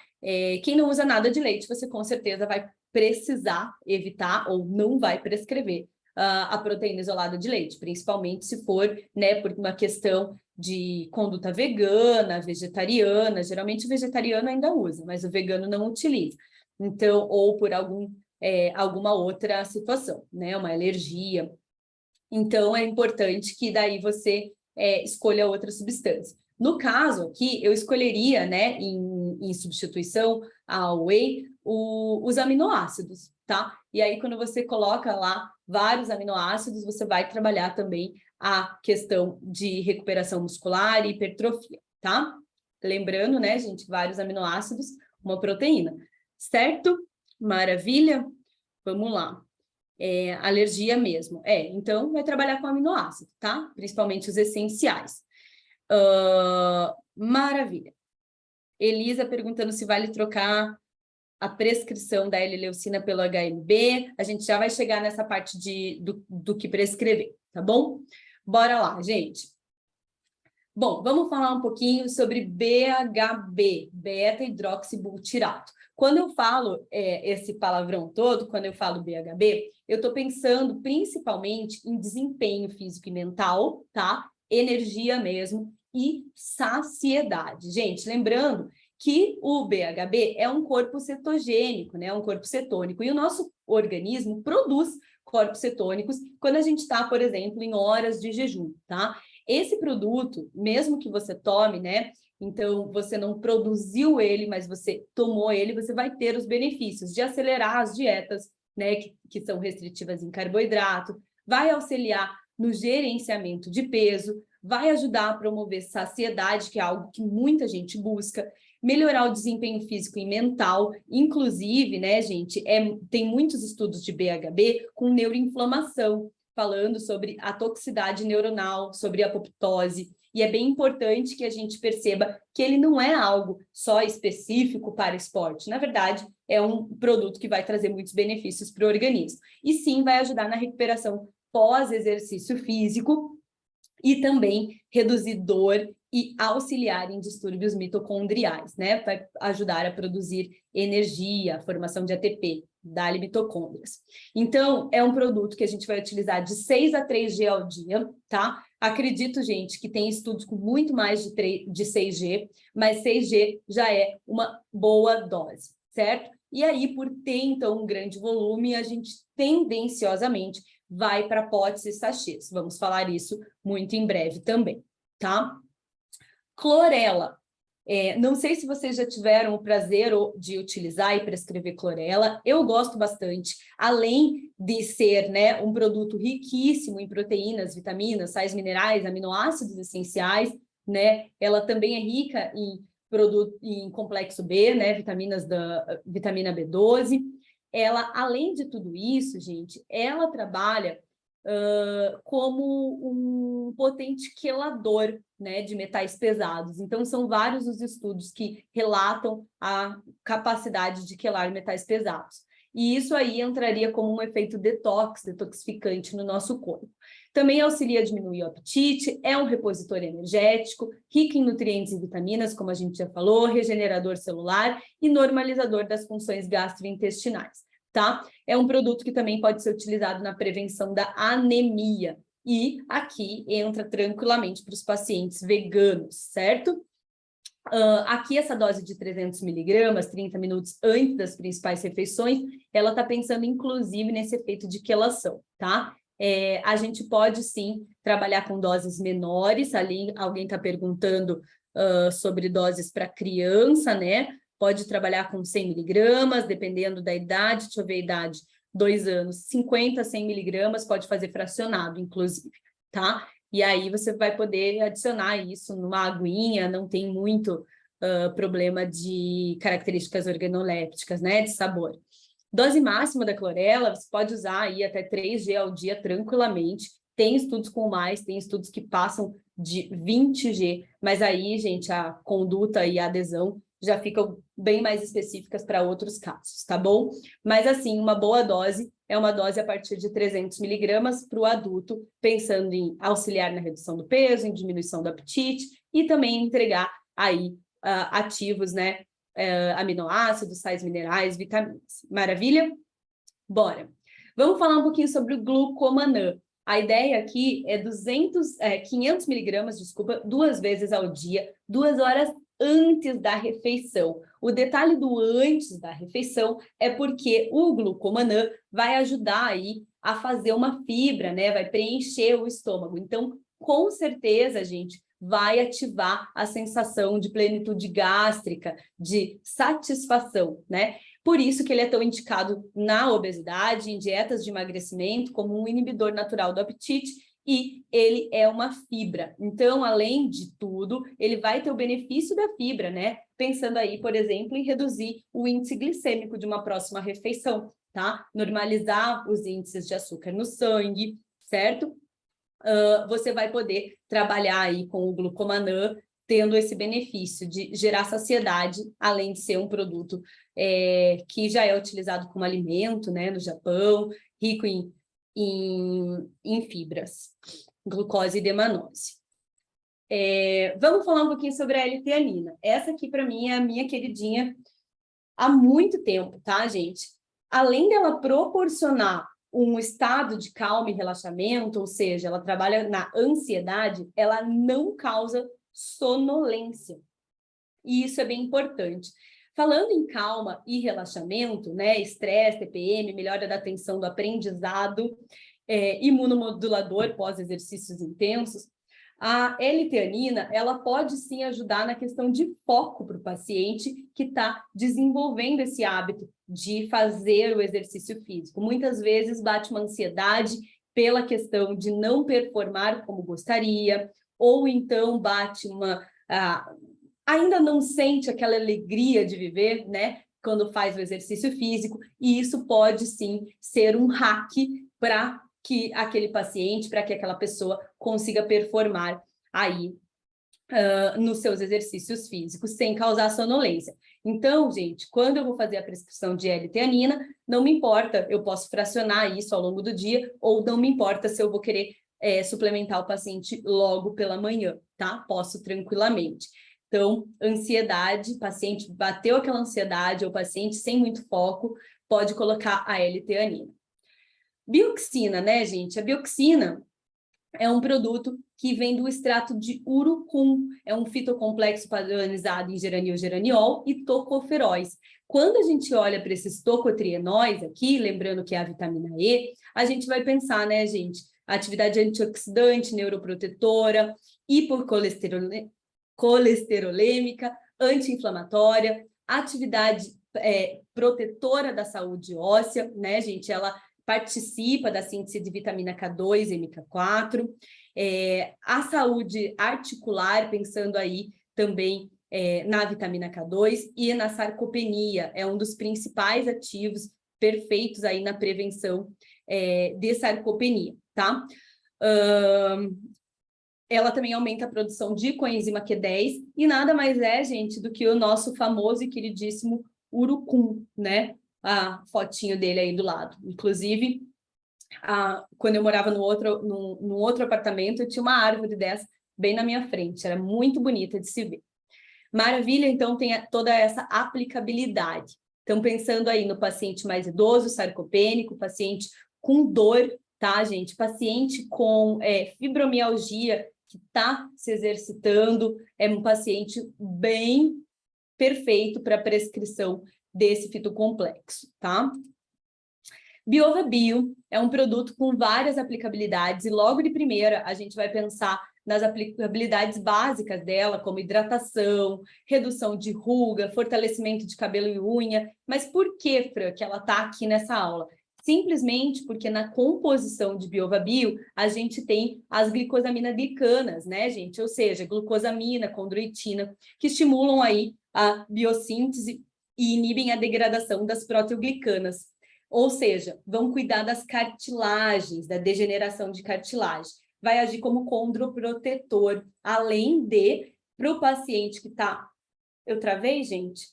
S1: Quem não usa nada de leite, você com certeza vai precisar evitar ou não vai prescrever a proteína isolada de leite, principalmente se for, né, por uma questão de conduta vegana, vegetariana. Geralmente o vegetariano ainda usa, mas o vegano não utiliza. Então, ou por alguma outra situação, né, uma alergia. Então, é importante que daí você escolha outra substância. No caso aqui, eu escolheria, né, em substituição ao whey, os aminoácidos, tá? E aí, quando você coloca lá vários aminoácidos, você vai trabalhar também a questão de recuperação muscular e hipertrofia, tá? Lembrando, né, gente, vários aminoácidos, uma proteína, certo? Maravilha? Vamos lá. Alergia mesmo. Então, vai trabalhar com aminoácido, tá? Principalmente os essenciais. Maravilha. Elisa perguntando se vale trocar a prescrição da L-leucina pelo HMB. A gente já vai chegar nessa parte do que prescrever, tá bom? Bora lá, gente. Bom, vamos falar um pouquinho sobre BHB, beta-hidroxibutirato. Quando eu falo esse palavrão todo, quando eu falo BHB, eu estou pensando principalmente em desempenho físico e mental, tá? Energia mesmo e saciedade. Gente, lembrando que o BHB é um corpo cetogênico, né? Um corpo cetônico. E o nosso organismo produz corpos cetônicos quando a gente está, por exemplo, em horas de jejum, tá? Esse produto, mesmo que você tome, né? Então, você não produziu ele, mas você tomou ele, você vai ter os benefícios de acelerar as dietas, né? Que são restritivas em carboidrato, vai auxiliar no gerenciamento de peso, vai ajudar a promover saciedade, que é algo que muita gente busca, melhorar o desempenho físico e mental, inclusive, né, gente, tem muitos estudos de BHB com neuroinflamação, falando sobre a toxicidade neuronal, sobre a apoptose, e é bem importante que a gente perceba que ele não é algo só específico para esporte. Na verdade, é um produto que vai trazer muitos benefícios para o organismo. E sim, vai ajudar na recuperação pós-exercício físico e também reduzir dor e auxiliar em distúrbios mitocondriais, né? Vai ajudar a produzir energia, a formação de ATP, das mitocôndrias. Então, é um produto que a gente vai utilizar de 6 a 3G ao dia, tá? Acredito, gente, que tem estudos com muito mais de 6G, mas 6G já é uma boa dose, certo? E aí, por ter, então, um grande volume, a gente tendenciosamente vai para potes e sachês. Vamos falar isso muito em breve também, tá? Clorela. Não sei se vocês já tiveram o prazer de utilizar e prescrever clorela. Eu gosto bastante. Além de ser, né, um produto riquíssimo em proteínas, vitaminas, sais minerais, aminoácidos essenciais, né? Ela também é rica em complexo B, né? Vitamina B12. Ela, além de tudo isso, gente, ela trabalha como um potente quelador, né, de metais pesados. Então, são vários os estudos que relatam a capacidade de quelar metais pesados. E isso aí entraria como um efeito detoxificante no nosso corpo. Também auxilia a diminuir o apetite, é um repositor energético, rico em nutrientes e vitaminas, como a gente já falou, regenerador celular e normalizador das funções gastrointestinais, tá? É um produto que também pode ser utilizado na prevenção da anemia. E aqui entra tranquilamente para os pacientes veganos, certo? Aqui essa dose de 300 miligramas, 30 minutos antes das principais refeições, ela está pensando inclusive nesse efeito de quelação, tá? A gente pode sim trabalhar com doses menores, ali alguém está perguntando sobre doses para criança, né? Pode trabalhar com 100 miligramas, dependendo da idade, deixa eu ver a idade, 2 anos, 50, 100 miligramas, pode fazer fracionado, inclusive, tá? E aí você vai poder adicionar isso numa aguinha, não tem muito problema de características organolépticas, né, de sabor. Dose máxima da clorela, você pode usar aí até 3G ao dia tranquilamente. Tem estudos com mais, tem estudos que passam de 20G, mas aí, gente, a conduta e a adesão já ficam bem mais específicas para outros casos, tá bom? Mas, assim, uma boa dose é uma dose a partir de 300 miligramas para o adulto, pensando em auxiliar na redução do peso, em diminuição do apetite e também entregar aí ativos, né? Aminoácidos, sais minerais, vitaminas. Maravilha? Bora! Vamos falar um pouquinho sobre o glucomanã. A ideia aqui é 500 miligramas, desculpa, 2 vezes ao dia, 2 horas antes da refeição. O detalhe do antes da refeição é porque o glucomanã vai ajudar aí a fazer uma fibra, né? Vai preencher o estômago. Então, com certeza, gente, vai ativar a sensação de plenitude gástrica, de satisfação, né? Por isso que ele é tão indicado na obesidade, em dietas de emagrecimento, como um inibidor natural do apetite, e ele é uma fibra. Então, além de tudo, ele vai ter o benefício da fibra, né? Pensando aí, por exemplo, em reduzir o índice glicêmico de uma próxima refeição, tá? Normalizar os índices de açúcar no sangue, certo? Você vai poder trabalhar aí com o glucomanã, tendo esse benefício de gerar saciedade, além de ser um produto que já é utilizado como alimento, né, no Japão, rico em fibras, glucose e demanose. Vamos falar um pouquinho sobre a L-teanina. Essa aqui, para mim, é a minha queridinha há muito tempo, tá, gente? Além dela proporcionar um estado de calma e relaxamento, ou seja, ela trabalha na ansiedade, ela não causa sonolência. E isso é bem importante. Falando em calma e relaxamento, né, estresse, TPM, melhora da atenção do aprendizado, imunomodulador pós-exercícios intensos, a L-teanina, ela pode sim ajudar na questão de foco para o paciente que está desenvolvendo esse hábito de fazer o exercício físico. Muitas vezes bate uma ansiedade pela questão de não performar como gostaria, ou então bate ainda não sente aquela alegria de viver, né? Quando faz o exercício físico, e isso pode sim ser um hack para que aquele paciente, para que aquela pessoa consiga performar aí nos seus exercícios físicos sem causar sonolência. Então, gente, quando eu vou fazer a prescrição de L-teanina, não me importa, eu posso fracionar isso ao longo do dia, ou não me importa se eu vou querer suplementar o paciente logo pela manhã, tá? Posso tranquilamente. Então, ansiedade, paciente bateu aquela ansiedade, ou paciente sem muito foco, pode colocar a L-teanina. Bioxina, né, gente? A bioxina é um produto que vem do extrato de urucum, é um fitocomplexo padronizado em geranil-geraniol e tocoferóis. Quando a gente olha para esses tocotrienóis aqui, lembrando que é a vitamina E, a gente vai pensar, né, gente, atividade antioxidante, neuroprotetora, hipercolesterolêmica, anti-inflamatória, atividade protetora da saúde óssea, né, gente? Ela participa da síntese de vitamina K2 e MK4, a saúde articular, pensando aí também na vitamina K2 e na sarcopenia, é um dos principais ativos perfeitos aí na prevenção de sarcopenia, tá? ela também aumenta a produção de coenzima Q10 e nada mais é, gente, do que o nosso famoso e queridíssimo urucum, né? A fotinho dele aí do lado. Inclusive, quando eu morava num outro apartamento, eu tinha uma árvore dessa bem na minha frente. Era muito bonita de se ver. Maravilha, então, tem toda essa aplicabilidade. Então, pensando aí no paciente mais idoso, sarcopênico, paciente com dor, tá, gente? Paciente com fibromialgia, que está se exercitando, é um paciente bem perfeito para prescrição desse fitocomplexo, tá? Biova Bio é um produto com várias aplicabilidades e logo de primeira a gente vai pensar nas aplicabilidades básicas dela, como hidratação, redução de ruga, fortalecimento de cabelo e unha. Mas por que, Fran, que ela está aqui nessa aula? Simplesmente porque na composição de Biova Bio, a gente tem as glicosamina-glicanas, né, gente? Ou seja, glucosamina, condroitina, que estimulam aí a biossíntese e inibem a degradação das proteoglicanas. Ou seja, vão cuidar das cartilagens, da degeneração de cartilagem. Vai agir como condroprotetor, além de, para o paciente que está... Eu travei, gente?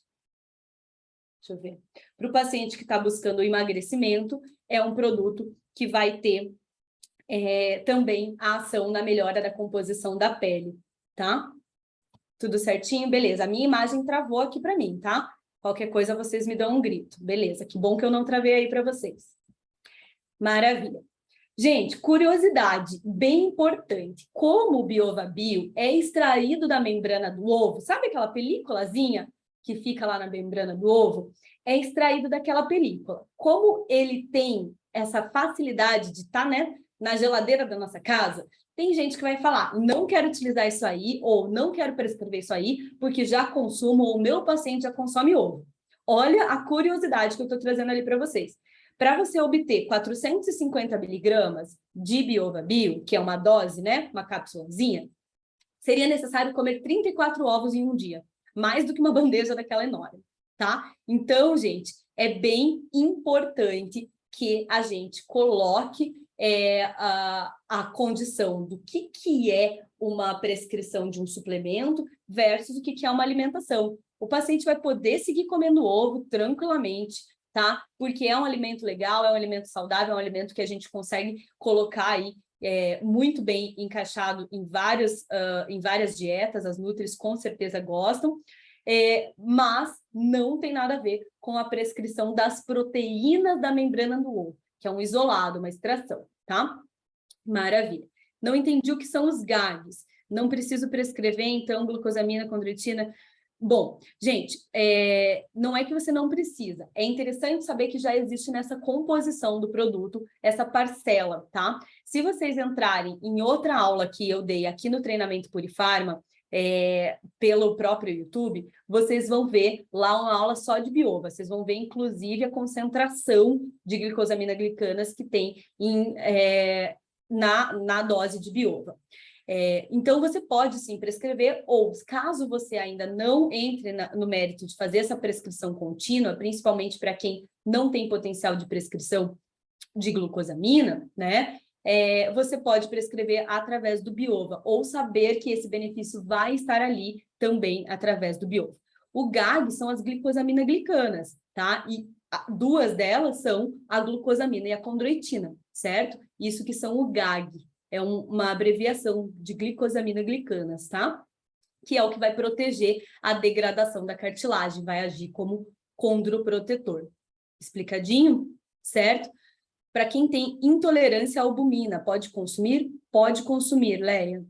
S1: Deixa eu ver. Para o paciente que está buscando o emagrecimento, é um produto que vai ter também a ação na melhora da composição da pele, tá? Tudo certinho? Beleza. A minha imagem travou aqui para mim, tá? Qualquer coisa, vocês me dão um grito. Beleza, que bom que eu não travei aí para vocês. Maravilha. Gente, curiosidade bem importante. Como o Biova Bio é extraído da membrana do ovo, sabe aquela películazinha que fica lá na membrana do ovo? É extraído daquela película. Como ele tem essa facilidade de estar, né, na geladeira da nossa casa, tem gente que vai falar, não quero utilizar isso aí, ou não quero prescrever isso aí, porque já consumo, ou o meu paciente já consome ovo. Olha a curiosidade que eu estou trazendo ali para vocês. Para você obter 450 miligramas de Biova Bio, que é uma dose, né, uma cápsulazinha, seria necessário comer 34 ovos em um dia, mais do que uma bandeja daquela enorme, tá? Então, gente, é bem importante que a gente coloque a condição do que é uma prescrição de um suplemento versus o que é uma alimentação. O paciente vai poder seguir comendo ovo tranquilamente, tá? Porque é um alimento legal, é um alimento saudável, é um alimento que a gente consegue colocar aí muito bem encaixado em várias dietas, as nutris com certeza gostam, mas não tem nada a ver com a prescrição das proteínas da membrana do ovo, que é um isolado, uma extração, tá? Maravilha. Não entendi o que são os GAGs. Não preciso prescrever, então, glucosamina, condroitina. Bom, gente, não é que você não precisa. É interessante saber que já existe nessa composição do produto, essa parcela, tá? Se vocês entrarem em outra aula que eu dei aqui no Treinamento Purifarma, pelo próprio YouTube, vocês vão ver lá uma aula só de biova. Vocês vão ver, inclusive, a concentração de glicosamina-glicanas que tem na dose de biova. Então, você pode sim prescrever, ou caso você ainda não entre no mérito de fazer essa prescrição contínua, principalmente para quem não tem potencial de prescrição de glucosamina, né? Você pode prescrever através do Biova, ou saber que esse benefício vai estar ali também através do Biova. O GAG são as glicosamina-glicanas, tá? E duas delas são a glucosamina e a condroitina, certo? Isso que são o GAG. É uma abreviação de glicosamina-glicanas, tá? Que é o que vai proteger a degradação da cartilagem, vai agir como condroprotetor. Explicadinho? Certo? Para quem tem intolerância à albumina, pode consumir? Pode consumir, Leia.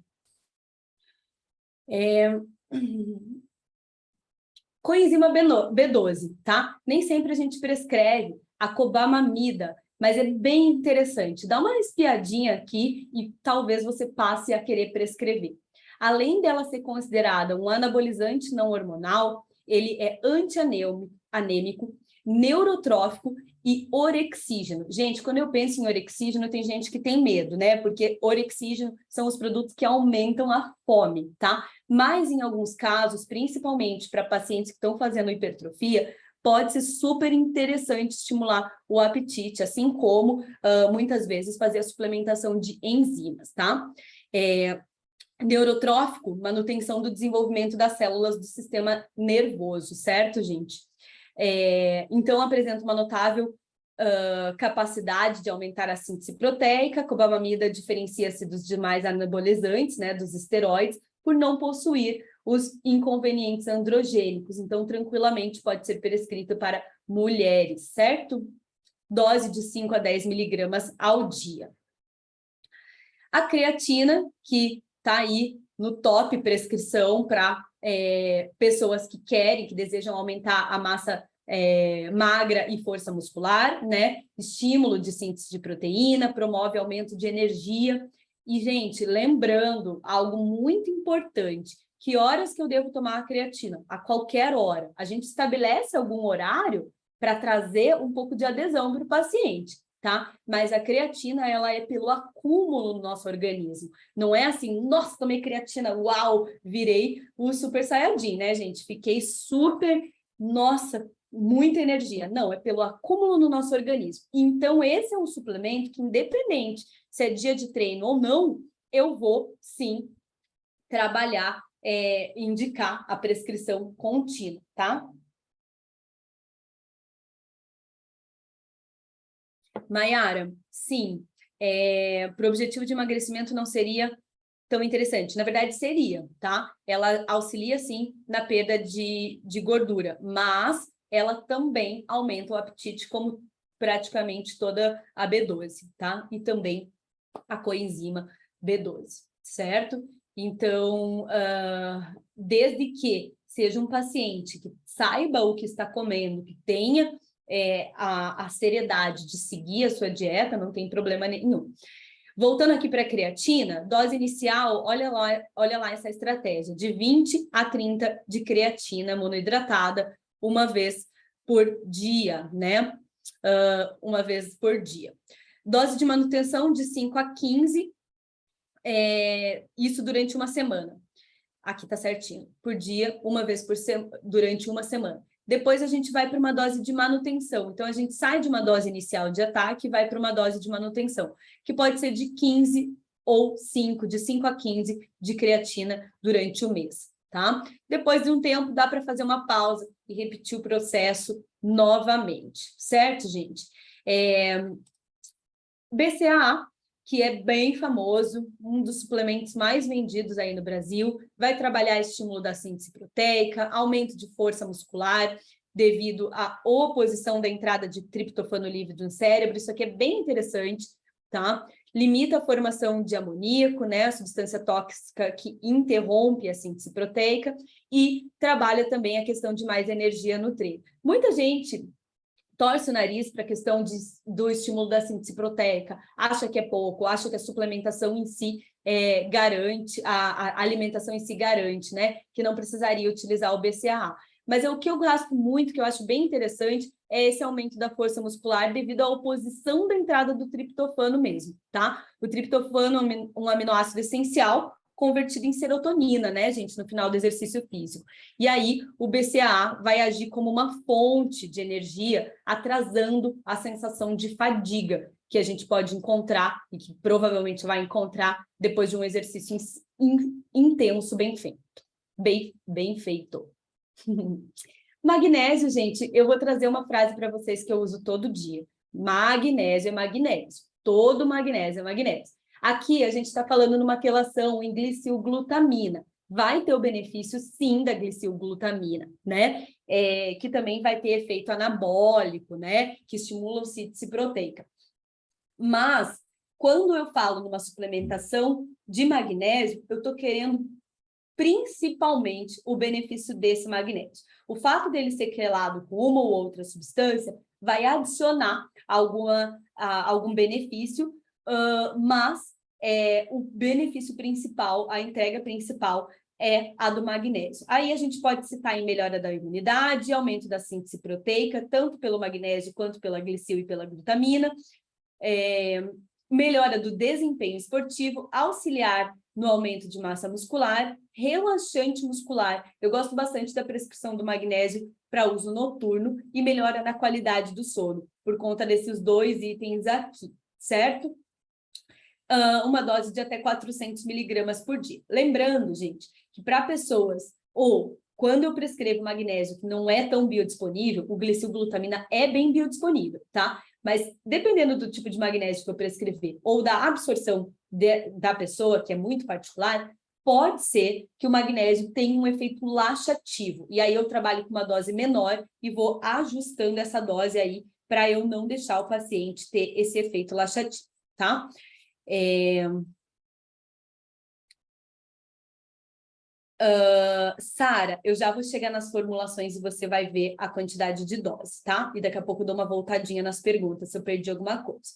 S1: Coenzima B12, tá? Nem sempre a gente prescreve a cobamamida, mas é bem interessante. Dá uma espiadinha aqui e talvez você passe a querer prescrever. Além dela ser considerada um anabolizante não hormonal, ele é antianêmico, neurotrófico e orexígeno. Gente, quando eu penso em orexígeno, tem gente que tem medo, né? Porque orexígeno são os produtos que aumentam a fome, tá? Mas em alguns casos, principalmente para pacientes que estão fazendo hipertrofia, pode ser super interessante estimular o apetite, assim como muitas vezes fazer a suplementação de enzimas, tá? Neurotrófico, manutenção do desenvolvimento das células do sistema nervoso, certo, gente? Então, apresenta uma notável capacidade de aumentar a síntese proteica. A cobamamida diferencia-se dos demais anabolizantes, né, dos esteroides, por não possuir os inconvenientes androgênicos. Então, tranquilamente pode ser prescrito para mulheres, certo? Dose de 5 a 10 miligramas ao dia. A creatina, que está aí no top prescrição para pessoas que querem, que desejam aumentar a massa magra e força muscular, né? Estímulo de síntese de proteína, promove aumento de energia. E, gente, lembrando algo muito importante, que horas que eu devo tomar a creatina? A qualquer hora. A gente estabelece algum horário para trazer um pouco de adesão para o paciente, tá? Mas a creatina, ela é pelo acúmulo no nosso organismo. Não é assim, nossa, tomei creatina, uau, virei o Super Saiyajin, né, gente? Fiquei super, nossa, muita energia. Não, é pelo acúmulo no nosso organismo. Então, esse é um suplemento que, independente se é dia de treino ou não, eu vou, sim, trabalhar, indicar a prescrição contínua, tá? Maiara, sim, para o objetivo de emagrecimento não seria tão interessante. Na verdade, seria, tá? Ela auxilia, sim, na perda de gordura, mas ela também aumenta o apetite, como praticamente toda a B12, tá? E também a coenzima B12, certo? Então, desde que seja um paciente que saiba o que está comendo, que tenha a seriedade de seguir a sua dieta, não tem problema nenhum. Voltando aqui para a creatina, dose inicial, olha lá essa estratégia, de 20 a 30 de creatina monoidratada, uma vez por dia, né? Uma vez por dia. Dose de manutenção de 5 a 15, isso durante uma semana. Aqui tá certinho, por dia, uma vez por durante uma semana. Depois a gente vai para uma dose de manutenção. Então, a gente sai de uma dose inicial de ataque e vai para uma dose de manutenção, que pode ser de 15 ou 5, de 5 a 15 de creatina durante o mês, tá? Depois de um tempo, dá para fazer uma pausa e repetir o processo novamente, certo, gente? BCAA, que é bem famoso, um dos suplementos mais vendidos aí no Brasil, vai trabalhar estímulo da síntese proteica, aumento de força muscular, devido à oposição da entrada de triptofano livre no cérebro. Isso aqui é bem interessante, tá? Limita a formação de amoníaco, né, a substância tóxica que interrompe a síntese proteica, e trabalha também a questão de mais energia no treino. Muita gente torce o nariz para a questão do estímulo da síntese proteica, acha que é pouco, acha que a suplementação em si garante, a alimentação em si garante, né? Que não precisaria utilizar o BCAA. Mas o que eu gosto muito, que eu acho bem interessante, é esse aumento da força muscular devido à oposição da entrada do triptofano mesmo, tá? O triptofano é um aminoácido essencial convertido em serotonina, né, gente, no final do exercício físico. E aí, o BCAA vai agir como uma fonte de energia, atrasando a sensação de fadiga que a gente pode encontrar, e que provavelmente vai encontrar depois de um exercício intenso, bem feito. Bem feito. Magnésio, gente, eu vou trazer uma frase para vocês que eu uso todo dia. Magnésio é magnésio. Todo magnésio é magnésio. Aqui a gente está falando numa quelação em glicilglutamina. Vai ter o benefício, sim, da glicilglutamina, né? Que também vai ter efeito anabólico, né? Que estimula a síntese proteica. Mas, quando eu falo numa suplementação de magnésio, eu estou querendo principalmente o benefício desse magnésio. O fato dele ser quelado com uma ou outra substância vai adicionar algum benefício, mas o benefício principal, a entrega principal é a do magnésio. Aí a gente pode citar em melhora da imunidade, aumento da síntese proteica, tanto pelo magnésio quanto pela glicil e pela glutamina, melhora do desempenho esportivo, auxiliar no aumento de massa muscular, relaxante muscular. Eu gosto bastante da prescrição do magnésio para uso noturno e melhora na qualidade do sono, por conta desses dois itens aqui, certo? uma dose de até 400 miligramas por dia. Lembrando, gente, que para pessoas, ou quando eu prescrevo magnésio que não é tão biodisponível, o glicilglutamina é bem biodisponível, tá? Mas dependendo do tipo de magnésio que eu prescrever, ou da absorção da pessoa, que é muito particular, pode ser que o magnésio tenha um efeito laxativo. E aí eu trabalho com uma dose menor e vou ajustando essa dose aí para eu não deixar o paciente ter esse efeito laxativo, tá? Sara, eu já vou chegar nas formulações e você vai ver a quantidade de doses, tá? E daqui a pouco eu dou uma voltadinha nas perguntas, se eu perdi alguma coisa.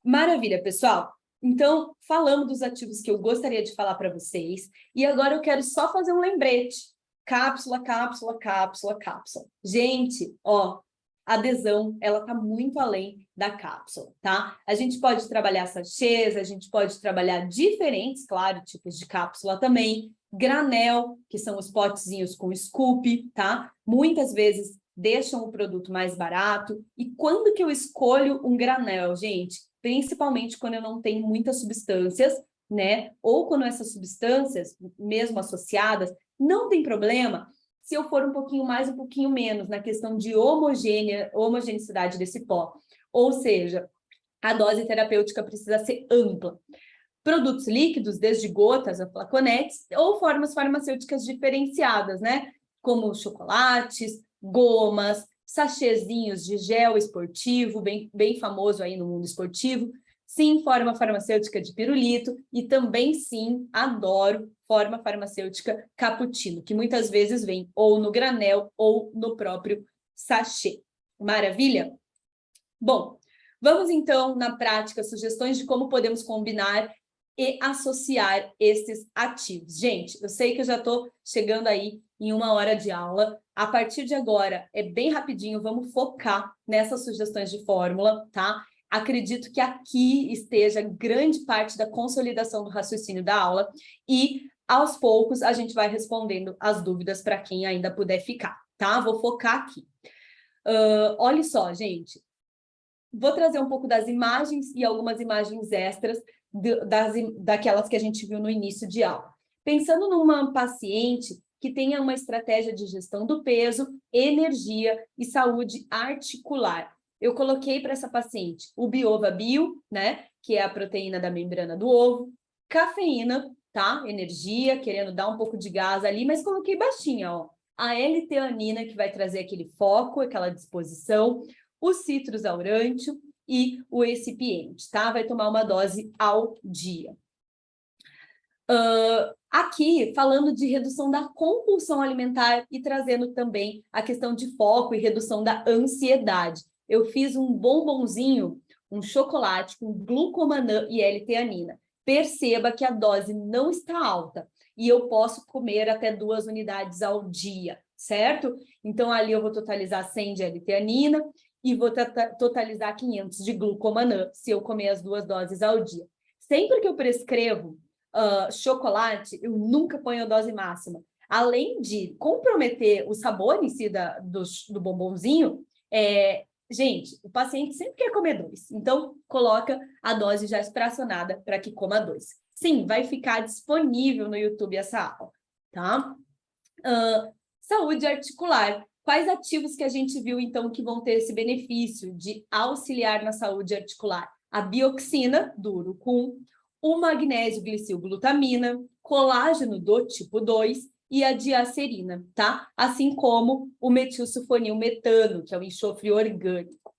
S1: Maravilha, pessoal. Então, falamos dos ativos que eu gostaria de falar para vocês. E agora eu quero só fazer um lembrete. Cápsula, cápsula, cápsula, cápsula. Gente, ó, a adesão, ela tá muito além da cápsula, tá? A gente pode trabalhar sachês, a gente pode trabalhar diferentes, claro, tipos de cápsula também. Granel, que são os potezinhos com scoop, tá? Muitas vezes deixam o produto mais barato. E quando que eu escolho um granel, gente? Principalmente quando eu não tenho muitas substâncias, né? Ou quando essas substâncias, mesmo associadas, não tem problema se eu for um pouquinho mais, um pouquinho menos, na questão de homogeneidade desse pó. Ou seja, a dose terapêutica precisa ser ampla. Produtos líquidos, desde gotas a flaconetes, ou formas farmacêuticas diferenciadas, né? Como chocolates, gomas, sachêzinhos de gel esportivo, bem famoso aí no mundo esportivo. Sim, forma farmacêutica de pirulito e também, sim, adoro forma farmacêutica cappuccino, que muitas vezes vem ou no granel ou no próprio sachê. Maravilha? Bom, vamos então, na prática, sugestões de como podemos combinar e associar esses ativos. Gente, eu sei que eu já estou chegando aí em 1 hora de aula. A partir de agora, é bem rapidinho, vamos focar nessas sugestões de fórmula, tá? Acredito que aqui esteja grande parte da consolidação do raciocínio da aula e, aos poucos, a gente vai respondendo as dúvidas para quem ainda puder ficar, tá? Vou focar aqui. Olha só, gente. Vou trazer um pouco das imagens e algumas imagens extras daquelas que a gente viu no início de aula. Pensando numa paciente que tenha uma estratégia de gestão do peso, energia e saúde articular. Eu coloquei para essa paciente o Biova Bio, né, que é a proteína da membrana do ovo, cafeína, tá? Energia, querendo dar um pouco de gás ali, mas coloquei baixinha, ó. A L-teanina, que vai trazer aquele foco, aquela disposição, o citrus aurâncio e o excipiente, tá? Vai tomar uma dose ao dia. Aqui, falando de redução da compulsão alimentar e trazendo também a questão de foco e redução da ansiedade. Eu fiz um bombonzinho, um chocolate com glucomanã e L-teanina. Perceba que a dose não está alta e eu posso comer até 2 unidades ao dia, certo? Então, ali eu vou totalizar 100 de L-teanina e vou totalizar 500 de glucomanã, se eu comer as 2 doses ao dia. Sempre que eu prescrevo chocolate, eu nunca ponho a dose máxima. Além de comprometer o sabor em si do bombonzinho, gente, o paciente sempre quer comer 2. Então, coloca a dose já fracionada para que coma 2. Sim, vai ficar disponível no YouTube essa aula, tá? Saúde articular. Quais ativos que a gente viu, então, que vão ter esse benefício de auxiliar na saúde articular? A bioxina, do urucum, o magnésio glicilglutamina, colágeno do tipo 2 e a diacerina, tá? Assim como o metilsulfonilmetano, que é o enxofre orgânico.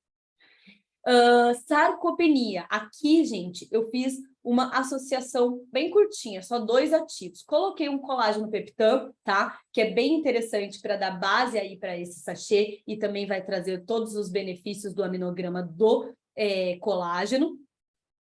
S1: Sarcopenia. Aqui, gente, eu fiz uma associação bem curtinha, só 2 ativos. Coloquei um colágeno peptã, tá? Que é bem interessante para dar base aí para esse sachê e também vai trazer todos os benefícios do aminograma do colágeno.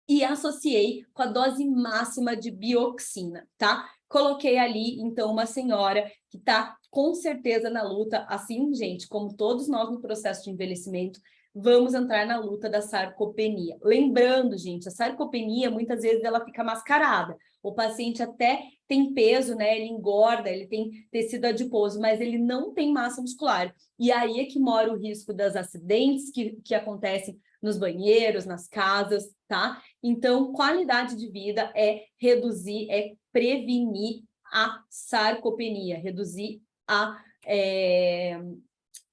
S1: E associei com a dose máxima de bioxina, tá? Coloquei ali, então, uma senhora que está com certeza na luta, assim, gente, como todos nós no processo de envelhecimento, vamos entrar na luta da sarcopenia. Lembrando, gente, a sarcopenia, muitas vezes, ela fica mascarada. O paciente até tem peso, né? Ele engorda, ele tem tecido adiposo, mas ele não tem massa muscular. E aí é que mora o risco das acidentes que acontecem nos banheiros, nas casas, tá? Então, qualidade de vida é reduzir, é prevenir a sarcopenia, reduzir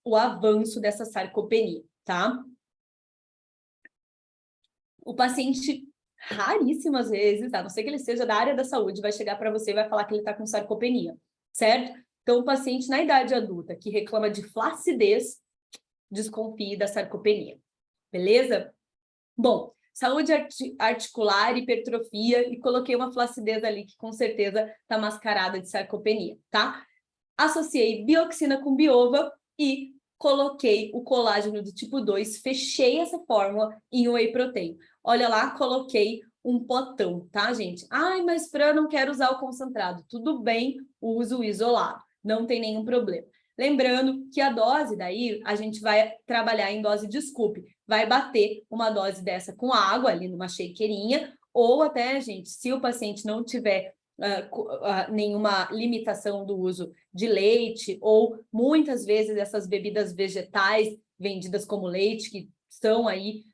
S1: o avanço dessa sarcopenia, tá? O paciente, raríssimas vezes, a não ser que ele seja da área da saúde, vai chegar para você e vai falar que ele está com sarcopenia, certo? Então, o paciente na idade adulta que reclama de flacidez, desconfie da sarcopenia, beleza? Bom, saúde articular, hipertrofia, e coloquei uma flacidez ali que com certeza está mascarada de sarcopenia, tá? Associei bioxina com biova e coloquei o colágeno do tipo 2, fechei essa fórmula em whey protein. Olha lá, coloquei um potão, tá, gente? Ai, mas Fran, não quero usar o concentrado. Tudo bem, uso isolado, não tem nenhum problema. Lembrando que a dose daí, a gente vai trabalhar em dose de scoop. Vai bater uma dose dessa com água ali numa shakerinha, ou até, gente, se o paciente não tiver nenhuma limitação do uso de leite, ou muitas vezes essas bebidas vegetais vendidas como leite, que são aí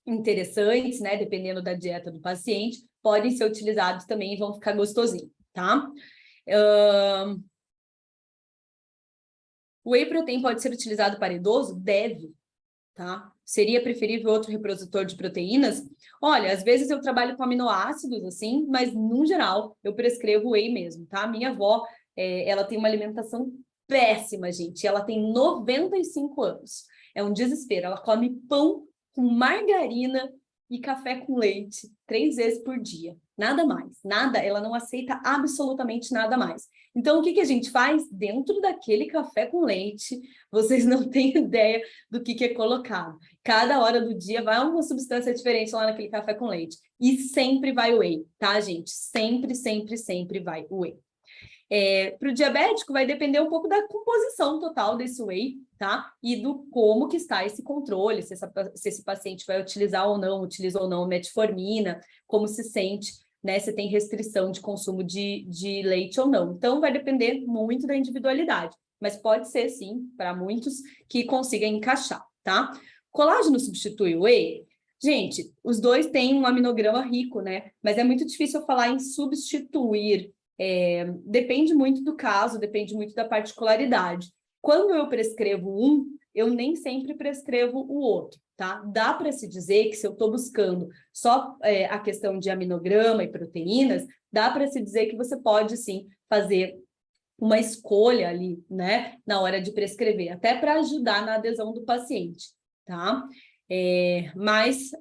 S1: interessantes, né, dependendo da dieta do paciente, podem ser utilizados também e vão ficar gostosinho, tá? O whey protein pode ser utilizado para idoso? Deve, tá? Seria preferível outro repositor de proteínas? Olha, às vezes eu trabalho com aminoácidos, assim, mas, no geral, eu prescrevo whey mesmo, tá? Minha avó, ela tem uma alimentação péssima, gente. Ela tem 95 anos. É um desespero. Ela come pão com margarina e café com leite 3 vezes por dia. Nada mais, nada. Ela não aceita absolutamente nada mais. Então, o que a gente faz? Dentro daquele café com leite, vocês não têm ideia do que é colocado. Cada hora do dia vai uma substância diferente lá naquele café com leite. E sempre vai whey, tá, gente? Sempre, sempre, sempre vai whey. Para o diabético, vai depender um pouco da composição total desse whey, tá? E do como que está esse controle, se esse paciente vai utilizar ou não, utiliza ou não metformina, como se sente, né? Se tem restrição de consumo de leite ou não. Então, vai depender muito da individualidade, mas pode ser, sim, para muitos que consiga encaixar, tá? Colágeno substitui o whey? Gente, os dois têm um aminograma rico, né? Mas é muito difícil eu falar em substituir. Depende muito do caso, depende muito da particularidade. Quando eu prescrevo um, eu nem sempre prescrevo o outro, tá? Dá para se dizer que se eu estou buscando só a questão de aminograma e proteínas, dá para se dizer que você pode, sim, fazer uma escolha ali, né, na hora de prescrever, até para ajudar na adesão do paciente, tá? Mas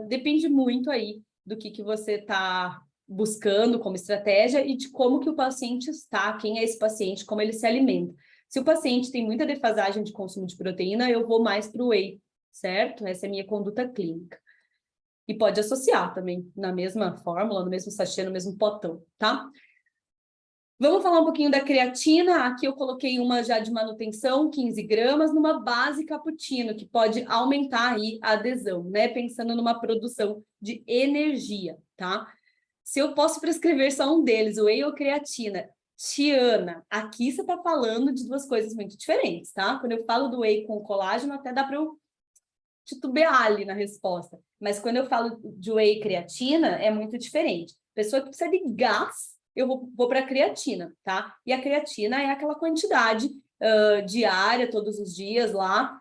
S1: depende muito aí do que você está buscando como estratégia e de como que o paciente está, quem é esse paciente, como ele se alimenta. Se o paciente tem muita defasagem de consumo de proteína, eu vou mais para o whey, certo? Essa é a minha conduta clínica. E pode associar também na mesma fórmula, no mesmo sachê, no mesmo potão, tá? Vamos falar um pouquinho da creatina. Aqui eu coloquei uma já de manutenção, 15 gramas, numa base cappuccino, que pode aumentar aí a adesão, né? Pensando numa produção de energia, tá? Se eu posso prescrever só um deles, o whey ou creatina, Tiana, aqui você está falando de duas coisas muito diferentes, tá? Quando eu falo do whey com colágeno, até dá para eu titubear ali na resposta. Mas quando eu falo de whey e creatina, é muito diferente. Pessoa que precisa de gás, eu vou para a creatina, tá? E a creatina é aquela quantidade diária, todos os dias lá,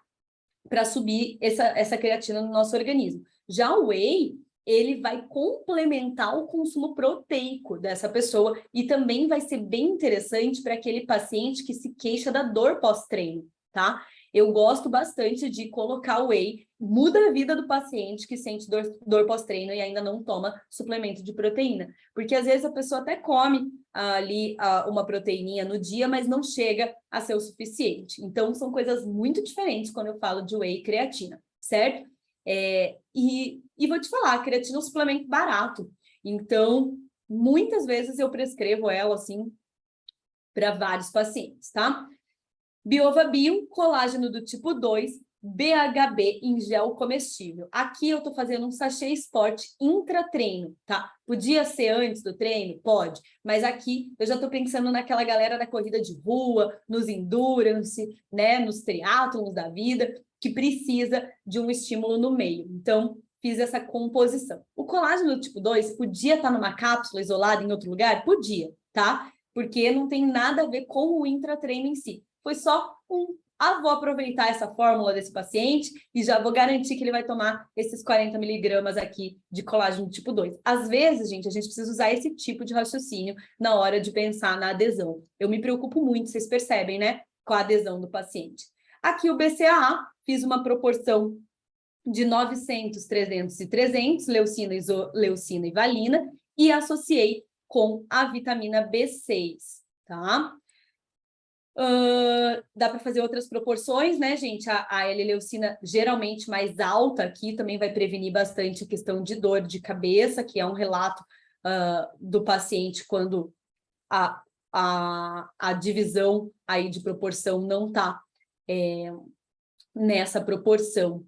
S1: para subir essa creatina no nosso organismo. Já o whey, ele vai complementar o consumo proteico dessa pessoa e também vai ser bem interessante para aquele paciente que se queixa da dor pós-treino, tá? Eu gosto bastante de colocar o whey, muda a vida do paciente que sente dor pós-treino e ainda não toma suplemento de proteína. Porque às vezes a pessoa até come ali uma proteíninha no dia, mas não chega a ser o suficiente. Então, são coisas muito diferentes quando eu falo de whey e creatina, certo? E vou te falar, a creatina é um suplemento barato. Então, muitas vezes eu prescrevo ela, assim, para vários pacientes, tá? Biova Bio, colágeno do tipo 2, BHB em gel comestível. Aqui eu tô fazendo um sachê esporte intra-treino, tá? Podia ser antes do treino? Pode. Mas aqui eu já tô pensando naquela galera da corrida de rua, nos endurance, né? Nos triatlons da vida, que precisa de um estímulo no meio. Então, fiz essa composição. O colágeno do tipo 2 podia estar numa cápsula isolada em outro lugar? Podia, tá? Porque não tem nada a ver com o intratreino em si. Foi só vou aproveitar essa fórmula desse paciente e já vou garantir que ele vai tomar esses 40 miligramas aqui de colágeno tipo 2. Às vezes, gente, a gente precisa usar esse tipo de raciocínio na hora de pensar na adesão. Eu me preocupo muito, vocês percebem, né? Com a adesão do paciente. Aqui o BCAA, fiz uma proporção de 900, 300 e 300, leucina e valina, e associei com a vitamina B6, tá? Dá para fazer outras proporções, né, gente? A L-leucina geralmente mais alta aqui também vai prevenir bastante a questão de dor de cabeça, que é um relato do paciente quando a divisão aí de proporção não está nessa proporção.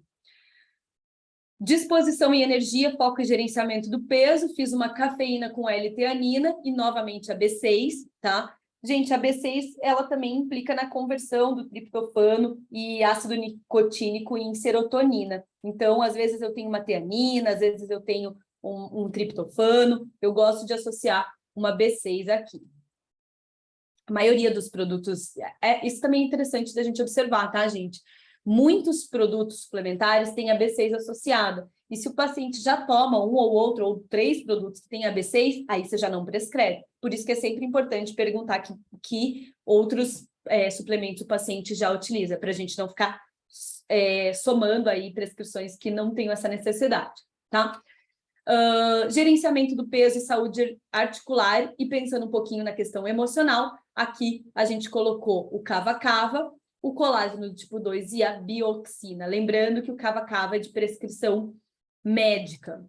S1: Disposição e energia, foco e gerenciamento do peso, fiz uma cafeína com L-teanina e novamente a B6, tá? Gente, a B6, ela também implica na conversão do triptofano e ácido nicotínico em serotonina. Então, às vezes eu tenho uma teanina, às vezes eu tenho um triptofano, eu gosto de associar uma B6 aqui. A maioria dos produtos, isso também é interessante da gente observar, tá, gente? Muitos produtos suplementares têm a B6 associada. E se o paciente já toma um ou outro, ou 3 produtos que têm a B6, aí você já não prescreve. Por isso que é sempre importante perguntar que outros suplementos o paciente já utiliza, para a gente não ficar somando aí prescrições que não tenham essa necessidade, tá? Gerenciamento do peso e saúde articular, e pensando um pouquinho na questão emocional, aqui a gente colocou o cava-cava, o colágeno do tipo 2 e a bioxina. Lembrando que o cava-cava é de prescrição médica.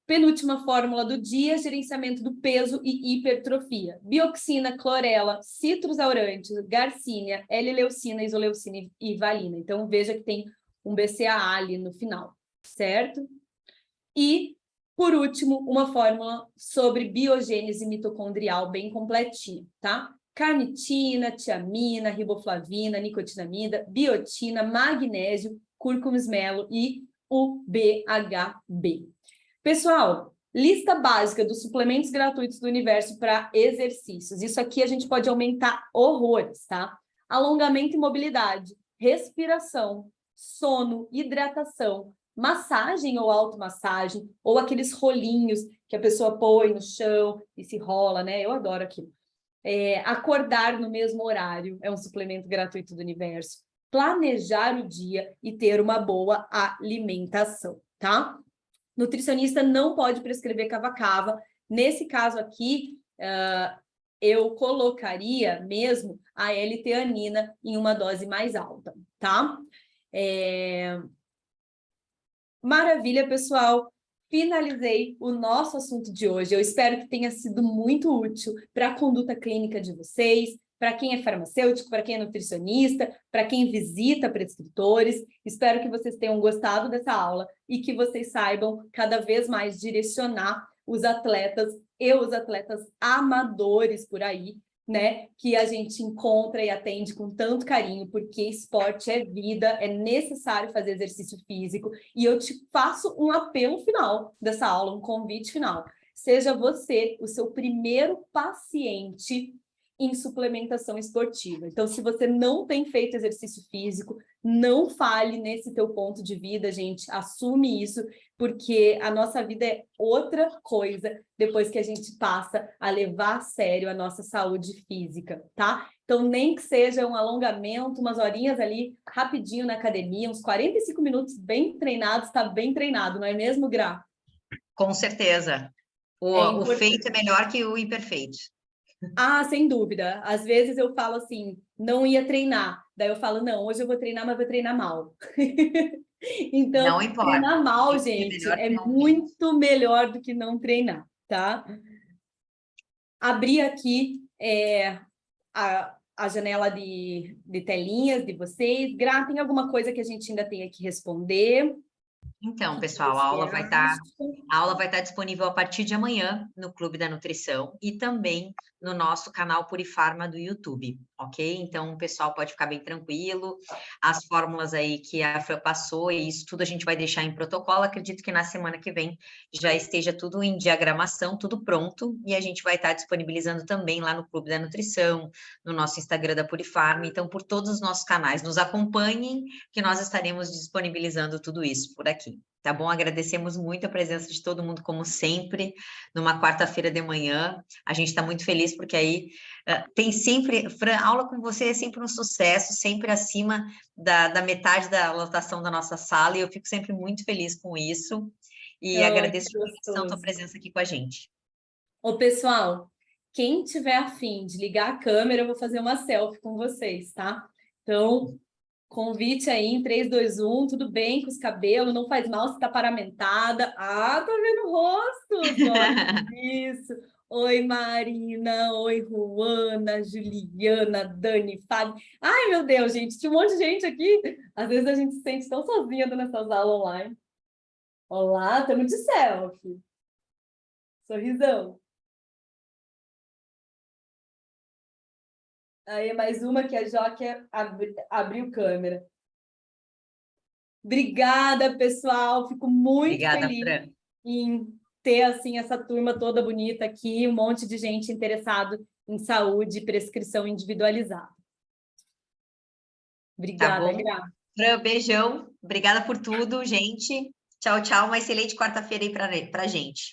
S1: Penúltima fórmula do dia, gerenciamento do peso e hipertrofia. Bioxina, clorela, citrus aurantes, garcínia, L-leucina, isoleucina e valina. Então, veja que tem um BCAA ali no final, certo? E, por último, uma fórmula sobre biogênese mitocondrial bem completinha, tá? Carnitina, tiamina, riboflavina, nicotinamida, biotina, magnésio, cúrcuma esmelo e o BHB. Pessoal, lista básica dos suplementos gratuitos do universo para exercícios. Isso aqui a gente pode aumentar horrores, tá? Alongamento e mobilidade, respiração, sono, hidratação, massagem ou automassagem, ou aqueles rolinhos que a pessoa põe no chão e se rola, né? Eu adoro aquilo. Acordar no mesmo horário é um suplemento gratuito do universo. Planejar o dia e ter uma boa alimentação, tá? Nutricionista não pode prescrever cava-cava. Nesse caso aqui, eu colocaria mesmo a L-teanina em uma dose mais alta, tá? Maravilha, pessoal! Finalizei o nosso assunto de hoje. Eu espero que tenha sido muito útil para a conduta clínica de vocês, para quem é farmacêutico, para quem é nutricionista, para quem visita prescritores. Espero que vocês tenham gostado dessa aula e que vocês saibam cada vez mais direcionar os atletas e os atletas amadores por aí, né, que a gente encontra e atende com tanto carinho, porque esporte é vida, é necessário fazer exercício físico. E eu te faço um apelo final dessa aula, um convite final. Seja você o seu primeiro paciente em suplementação esportiva. Então, se você não tem feito exercício físico, não falhe nesse teu ponto de vida, gente. Assume isso, porque a nossa vida é outra coisa depois que a gente passa a levar a sério a nossa saúde física, tá? Então, nem que seja um alongamento, umas horinhas ali, rapidinho na academia, uns 45 minutos bem treinados, tá bem treinado, não é mesmo, Gra?
S2: Com certeza. O feito é melhor que o imperfeito.
S1: Ah, sem dúvida. Às vezes eu falo assim, não ia treinar. Daí eu falo, não, hoje eu vou treinar, mas vou treinar mal. Então,
S2: não importa.
S1: treinar mal, gente, é muito melhor do que não treinar, tá? Abri aqui a janela de telinhas de vocês. Gra, tem alguma coisa que a gente ainda tenha que responder?
S2: Então,
S1: que
S2: pessoal,
S1: você
S2: a
S1: acha?
S2: aula vai estar disponível a partir de amanhã no Clube da Nutrição e também no nosso canal Purifarma do YouTube, ok? Então, o pessoal pode ficar bem tranquilo. As fórmulas aí que a Fran passou, e isso tudo a gente vai deixar em protocolo. Acredito que na semana que vem já esteja tudo em diagramação, tudo pronto, e a gente vai estar disponibilizando também lá no Clube da Nutrição, no nosso Instagram da Purifarma. Então, por todos os nossos canais, nos acompanhem, que nós estaremos disponibilizando tudo isso por aqui. Tá bom? Agradecemos muito a presença de todo mundo, como sempre, numa quarta-feira de manhã. A gente está muito feliz porque aí tem sempre, Fran, aula com você é sempre um sucesso, sempre acima da metade da lotação da nossa sala, e eu fico sempre muito feliz com isso. E
S1: Ai,
S2: agradeço
S1: que
S2: de coração a tua
S1: gostoso.
S2: presença aqui com a gente.
S1: Ô, pessoal, quem tiver afim de ligar a câmera, eu vou fazer uma selfie com vocês, tá? Então, convite aí em 3, 2, 1, tudo bem com os cabelos, não faz mal se tá paramentada. Ah, tô vendo rostos, ó, isso. Oi, Marina, oi, Ruana, Juliana, Dani, Fábio. Ai, meu Deus, gente, tinha um monte de gente aqui. Às vezes a gente se sente tão sozinha nessas aulas online. Olá, estamos de selfie. Sorrisão. Aí, mais uma que a Joque abriu câmera. Obrigada, pessoal. Fico muito
S2: Obrigada,
S1: feliz
S2: Fran.
S1: em ter assim essa turma toda bonita aqui, um monte de gente interessado em saúde e prescrição individualizada.
S2: Tá
S1: Obrigada,
S2: bom?
S1: Gra.
S2: Fran, beijão. Obrigada por tudo, gente. Tchau, tchau. Uma excelente quarta-feira aí pra gente.